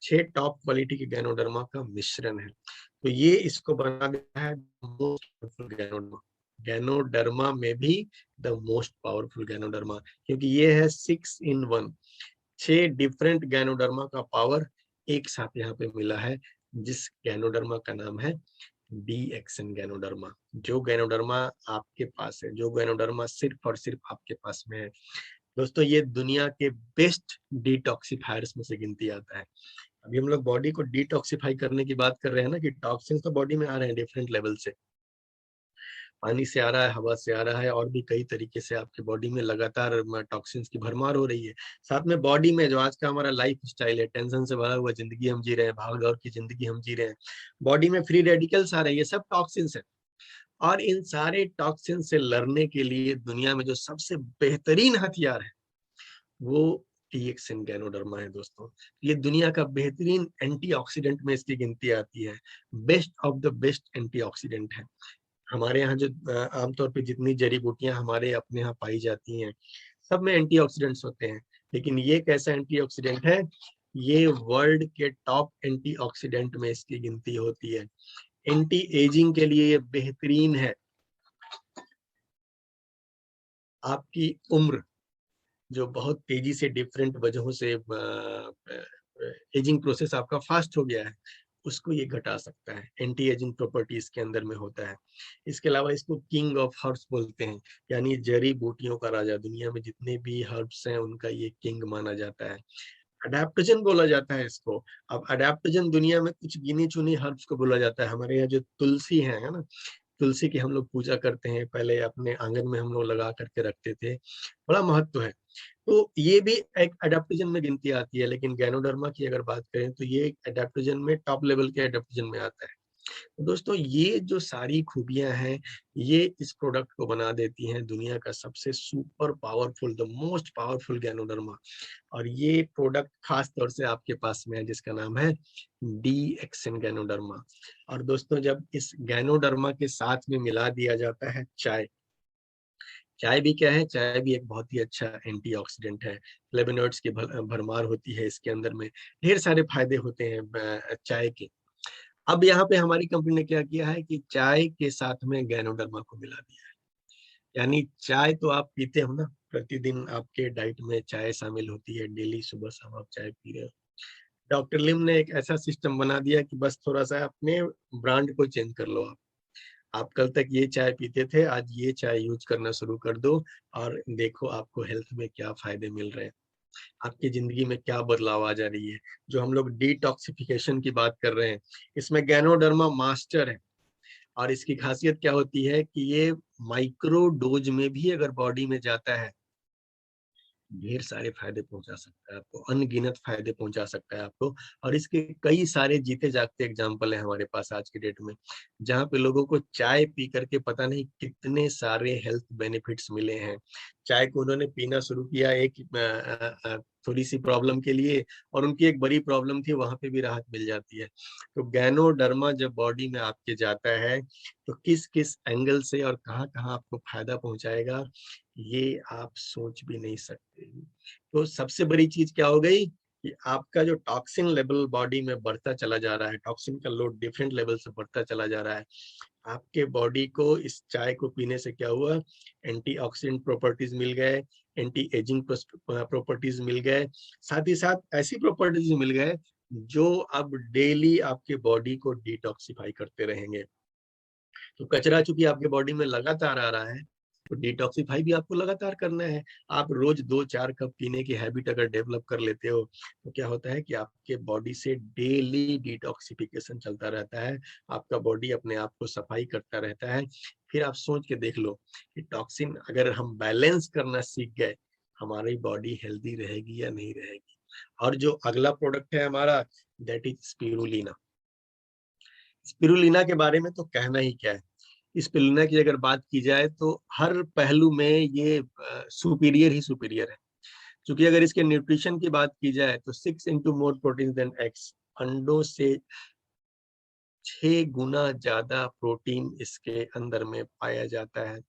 S1: 6 टॉप क्वालिटी के गैनोडर्मा का मिश्रण है। तो ये इसको बना देता है मोस्ट पावरफुल गैनोडर्मा। गैनोडर्मा में भी द मोस्ट पावरफुल गैनोडर्मा, क्योंकि ये है 6 in 1, 6 डिफरेंट गैनोडर्मा का पावर एक साथ यहाँ पे मिला है, जिस गैनोडर्मा का नाम है डीएक्सन गैनोडर्मा। जो गैनोडर्मा आपके पास है, जो गैनोडर्मा सिर्फ और सिर्फ आपके पास में है, दोस्तों ये दुनिया के बेस्ट डिटॉक्सिफायर्स में से गिनती आता है। अभी हम लोग बॉडी को डिटॉक्सिफाई करने की बात कर रहे हैं ना, कि टॉक्सिन्स तो बॉडी में आ रहे हैं डिफरेंट लेवल से, पानी से आ रहा है, हवा से आ रहा है, और भी कई तरीके से आपके बॉडी में लगातार टॉक्सिन्स की भरमार हो रही है। साथ में बॉडी में जो आज का हमारा लाइफ स्टाइल है, टेंशन से भरा हुआ जिंदगी हम जी रहे हैं, भाग दौड़ की जिंदगी हम जी रहे हैं, बॉडी में फ्री रेडिकल्स आ रहे हैं, ये सब टॉक्सिन्स है। और इन सारे टॉक्सिन से लड़ने के लिए दुनिया में जो सबसे बेहतरीन हथियार है, वो टीएक्सिन गैनोडर्मा है दोस्तों। ये दुनिया का बेहतरीन एंटीऑक्सीडेंट में इसकी गिनती आती है, best of the best antioxidant है। हमारे यहाँ जो आमतौर पे जितनी जड़ी बूटियां हमारे अपने यहाँ पाई जाती हैं, सब में एंटीऑक्सीडेंट्स होते हैं, लेकिन ये कैसा एंटीऑक्सीडेंट है? ये वर्ल्ड के टॉप एंटीऑक्सीडेंट में इसकी गिनती होती है। एंटी एजिंग के लिए ये बेहतरीन है। आपकी उम्र जो बहुत तेजी से डिफरेंट वजहों से एजिंग प्रोसेस आपका फास्ट हो गया है, उसको ये घटा सकता है, एंटी एजिंग प्रॉपर्टी इसके अंदर में होता है। इसके अलावा इसको किंग ऑफ हर्ब्स बोलते हैं, यानी जड़ी बूटियों का राजा। दुनिया में जितने भी हर्ब्स हैं उनका ये किंग माना जाता है। अडेप्टोजन बोला जाता है इसको। अब अडेप्टोजन दुनिया में कुछ गिनी चुनी हर्ब्स को बोला जाता है। हमारे यहाँ जो तुलसी है ना, तुलसी की हम लोग पूजा करते हैं, पहले अपने आंगन में हम लोग लगा करके रखते थे, बड़ा महत्व है। तो ये भी एक अडेप्टोजन में गिनती आती है, लेकिन गैनोडर्मा की अगर बात करें तो ये अडेप्टोजन में टॉप लेवल के अडेप्टोजन में आता है। तो दोस्तों ये जो सारी खूबियां हैं, ये इस प्रोडक्ट को बना देती हैं दुनिया का सबसे super powerful, the most powerful ganoderma. और ये प्रोडक्ट खास तौर से आपके पास में है, जिसका नाम है DXN गैनोडर्मा। और दोस्तों जब इस गैनोडर्मा के साथ में मिला दिया जाता है चाय, चाय भी क्या है, चाय भी एक बहुत ही अच्छा एंटीऑक्सीडेंट है। फ्लेवोनॉइड्स की भरमार होती है इसके अंदर में, ढेर सारे फायदे होते हैं चाय के। अब यहाँ पे हमारी कंपनी ने क्या किया है कि चाय के साथ में गैनोडर्मा को मिला दिया है। यानी चाय तो आप पीते हो ना, प्रतिदिन आपके डाइट में चाय शामिल होती है, डेली सुबह शाम आप चाय पी रहे हो। डॉक्टर लिम ने एक ऐसा सिस्टम बना दिया कि बस थोड़ा सा अपने ब्रांड को चेंज कर लो। आप कल तक ये चाय पीते थे, आज ये चाय यूज करना शुरू कर दो, और देखो आपको हेल्थ में क्या फायदे मिल रहे हैं, आपकी जिंदगी में क्या बदलाव आ जा रही है। जो हम लोग डिटॉक्सिफिकेशन की बात कर रहे हैं, इसमें गैनोडर्मा मास्टर है। और इसकी खासियत क्या होती है कि ये माइक्रो डोज में भी अगर बॉडी में जाता है, ढेर सारे फायदे पहुंचा सकता है आपको, अनगिनत फायदे पहुंचा सकता है आपको। और इसके कई सारे जीते जागते एग्जाम्पल है हमारे पास आज के डेट में, जहाँ पे लोगों को चाय पी करके पता नहीं कितने सारे हेल्थ बेनिफिट्स मिले हैं। चाय को उन्होंने पीना शुरू किया एक थोड़ी सी प्रॉब्लम के लिए, और उनकी एक बड़ी प्रॉब्लम थी, वहां पे भी राहत मिल जाती है। तो गैनोडर्मा जब बॉडी में आपके जाता है, तो किस किस एंगल से और कहाँ कहाँ आपको फायदा पहुंचाएगा, ये आप सोच भी नहीं सकते। तो सबसे बड़ी चीज क्या हो गई कि आपका जो टॉक्सिन लेवल बॉडी में बढ़ता चला जा रहा है, टॉक्सिन का लोड डिफरेंट लेवल से बढ़ता चला जा रहा है। आपके बॉडी को इस चाय को पीने से क्या हुआ, एंटीऑक्सीडेंट प्रॉपर्टीज मिल गए, एंटी एजिंग प्रॉपर्टीज मिल गए, साथ ही साथ ऐसी प्रॉपर्टीज मिल गए जो अब डेली आपके बॉडी को डिटॉक्सिफाई करते रहेंगे। तो कचरा चूंकि आपके बॉडी में लगातार आ रहा है, तो डिटॉक्सिफाई भी आपको लगातार करना है। आप रोज 2-4 कप पीने की हैबिट अगर डेवलप कर लेते हो, तो क्या होता है कि आपके बॉडी से डेली डिटॉक्सिफिकेशन चलता रहता है, आपका बॉडी अपने आप को सफाई करता रहता है। फिर आप सोच के देख लो कि टॉक्सिन अगर हम बैलेंस करना सीख गए, हमारी बॉडी हेल्दी रहेगी या नहीं रहेगी। और जो अगला प्रोडक्ट है हमारा, दैट इज स्पिरुलिना। स्पिरुलिना के बारे में तो कहना ही क्या है। स्पिरुलिना की अगर बात की जाए तो हर पहलू में ये सुपीरियर ही सुपीरियर है। क्योंकि अगर इसके न्यूट्रिशन की बात की जाए तो 6 into more protein than eggs, अंडों से 6 गुना ज्यादा प्रोटीन इसके अंदर में पाया जाता है।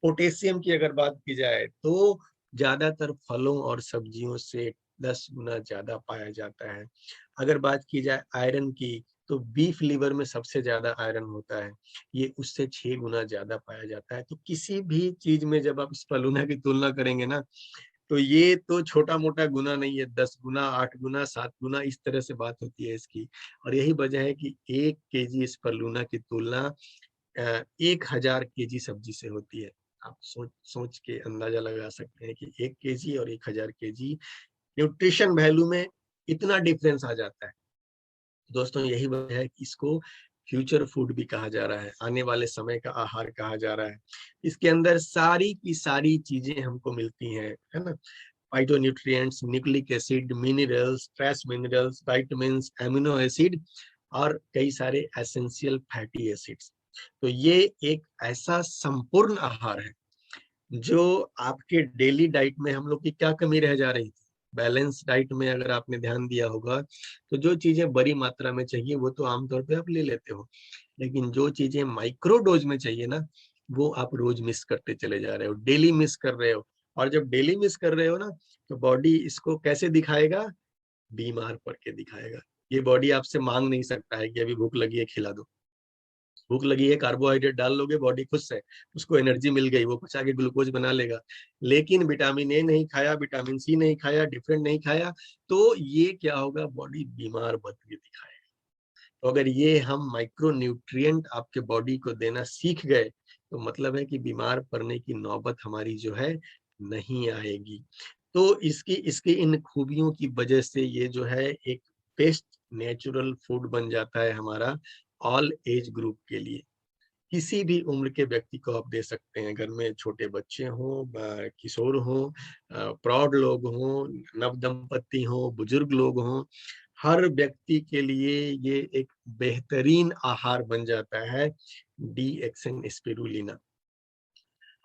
S1: पोटेशियम की अगर बात की जाए तो ज्यादातर फलों और सब्जियों से 10 गुना ज्यादा पाया जाता है। अगर बात की जाए आयरन की, तो बीफ लीवर में सबसे ज्यादा आयरन होता है, ये उससे 6 गुना ज्यादा पाया जाता है। तो किसी भी चीज में जब आप स्पलूना की तुलना करेंगे ना, तो ये तो छोटा मोटा गुना नहीं है, 10 गुना, 8 गुना, 7 गुना, इस तरह से बात होती है इसकी। और यही वजह है कि 1 kg स्पलूना की तुलना 1000 kg सब्जी से होती है। आप सोच सोच के अंदाजा लगा सकते हैं कि 1 kg और 1000 kg न्यूट्रिशन वैल्यू में इतना डिफरेंस आ जाता है। दोस्तों यही वजह है कि इसको फ्यूचर फूड भी कहा जा रहा है, आने वाले समय का आहार कहा जा रहा है। इसके अंदर सारी की सारी चीजें हमको मिलती हैं, है ना। Phytonutrients, nucleic acid, minerals, trace minerals, vitamins, amino acid, और कई सारे एसेंशियल फैटी एसिड्स। तो ये एक ऐसा संपूर्ण आहार है जो आपके डेली डाइट में हम लोग की क्या कमी रह जा रही थी। बैलेंस डाइट में अगर आपने ध्यान दिया होगा, तो जो चीजें बड़ी मात्रा में चाहिए वो तो आमतौर पे आप ले लेते हो, लेकिन जो चीजें माइक्रो डोज में चाहिए ना, वो आप रोज मिस करते चले जा रहे हो, डेली मिस कर रहे हो। और जब डेली मिस कर रहे हो ना, तो बॉडी इसको कैसे दिखाएगा, बीमार पड़ के दिखाएगा। ये बॉडी आपसे मांग नहीं सकता है कि अभी भूख लगी है खिला दो। भूख लगी है, कार्बोहाइड्रेट डाल लोगे, बॉडी खुश है, उसको एनर्जी मिल गई, वो पचा के ग्लूकोज बना लेगा। लेकिन विटामिन ए नहीं खाया, विटामिन सी नहीं खाया, डिफरेंट नहीं खाया, तो ये क्या होगा, बॉडी बीमार पड़ के दिखाएगा। तो अगर ये हम माइक्रो न्यूट्रिएंट आपके बॉडी को देना सीख गए, तो मतलब है कि बीमार पड़ने की नौबत हमारी जो है नहीं आएगी। तो इसकी इसकी इन खूबियों की वजह से ये जो है एक बेस्ट नेचुरल फूड बन जाता है हमारा ऑल एज ग्रुप के लिए। किसी भी उम्र के व्यक्ति को आप दे सकते हैं, घर में छोटे बच्चे हों, किशोर हों, प्रौढ़ लोग हों, नवदंपति हों, बुजुर्ग लोग हों, हर व्यक्ति के लिए ये एक बेहतरीन आहार बन जाता है डीएक्सन स्पिरुलिना।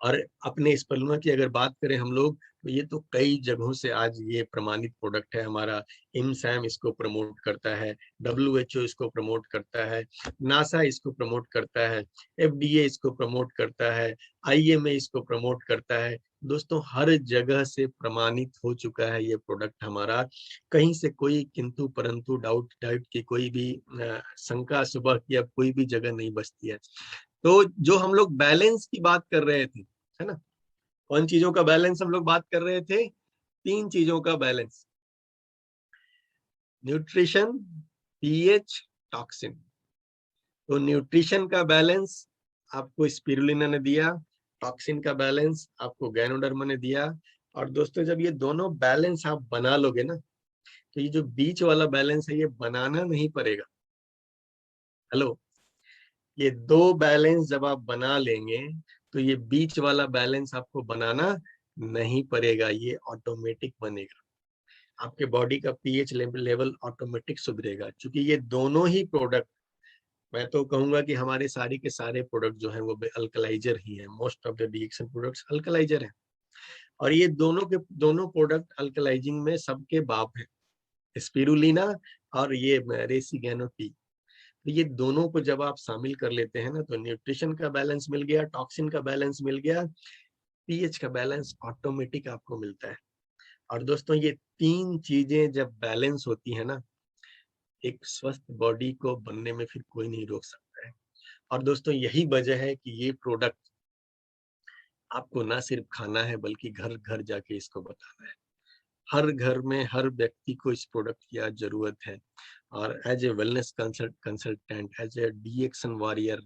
S1: और अपने स्पलुना की अगर बात करें हम लोग, तो ये तो कई जगहों से आज ये प्रमाणित प्रोडक्ट है हमारा। इमसैम इसको प्रमोट करता है, डब्ल्यूएचओ इसको प्रमोट करता है, नासा इसको प्रमोट करता है, एफडीए इसको प्रमोट करता है, आईएमए इसको प्रमोट करता है। दोस्तों हर जगह से प्रमाणित हो चुका है ये प्रोडक्ट हमारा। कहीं से कोई किंतु परंतु डाउट डाउट की कोई भी शंका सुबह की अब कोई भी जगह नहीं बचती है। तो जो हम लोग बैलेंस की बात कर रहे थे, है ना, कौन चीजों का बैलेंस हम लोग बात कर रहे थे? 3 चीजों का बैलेंस, न्यूट्रिशन, पीएच, टॉक्सिन। तो न्यूट्रिशन का बैलेंस आपको स्पिरुलिना ने दिया, टॉक्सिन का बैलेंस आपको गैनोडर्मा ने दिया। और दोस्तों जब ये दोनों बैलेंस आप बना लोगे ना, तो ये जो बीच वाला बैलेंस है ये बनाना नहीं पड़ेगा। हेलो, ये 2 बैलेंस जब आप बना लेंगे तो ये बीच वाला बैलेंस आपको बनाना नहीं पड़ेगा, ये ऑटोमेटिक बनेगा। आपके बॉडी का पीएच लेवल ऑटोमेटिक सुधरेगा, क्योंकि ये दोनों ही प्रोडक्ट, मैं तो कहूंगा कि हमारे सारे के सारे प्रोडक्ट जो हैं वो अल्कलाइजर ही हैं। मोस्ट ऑफ द डीएक्सन प्रोडक्ट्स अल्कलाइजर हैं। और ये दोनों प्रोडक्ट अल्कलाइजिंग में सबके बाप हैं, स्पिरुलिना और ये रेसिगेनो टी। तो ये दोनों को जब आप शामिल कर लेते हैं ना, तो न्यूट्रिशन का बैलेंस मिल गया, टॉक्सिन का बैलेंस मिल गया, पीएच का बैलेंस ऑटोमेटिक आपको मिलता है। और दोस्तों ये 3 चीजें जब बैलेंस होती है ना, एक स्वस्थ बॉडी को बनने में फिर कोई नहीं रोक सकता है। और दोस्तों यही वजह है कि ये प्रोडक्ट आपको ना सिर्फ खाना है बल्कि घर घर जाके इसको बताना है। हर घर में हर व्यक्ति को इस प्रोडक्ट की आज जरूरत है। और as a wellness consultant, as a DXN warrior,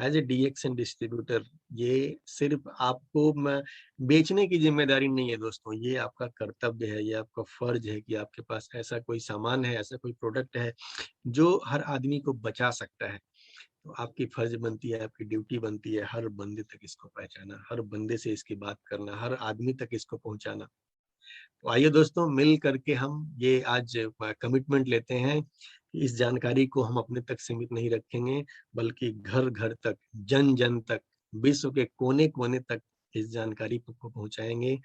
S1: as a DXN distributor, ये सिर्फ आपको बेचने की जिम्मेदारी नहीं है दोस्तों, ये आपका कर्तव्य है, ये आपका फर्ज है कि आपके पास ऐसा कोई सामान है, ऐसा कोई प्रोडक्ट है जो हर आदमी को बचा सकता है। तो आपकी फर्ज बनती है, आपकी ड्यूटी बनती है हर बंदे तक इसको पहचाना, हर बंदे से इसकी बात करना, हर आदमी तक इसको पहुंचाना। तो आइए दोस्तों मिल करके हम ये आज कमिटमेंट लेते हैं कि इस जानकारी को हम अपने तक सीमित नहीं रखेंगे, बल्कि घर घर तक, जन जन तक, विश्व के कोने कोने तक इस जानकारी को पहुंचाएंगे।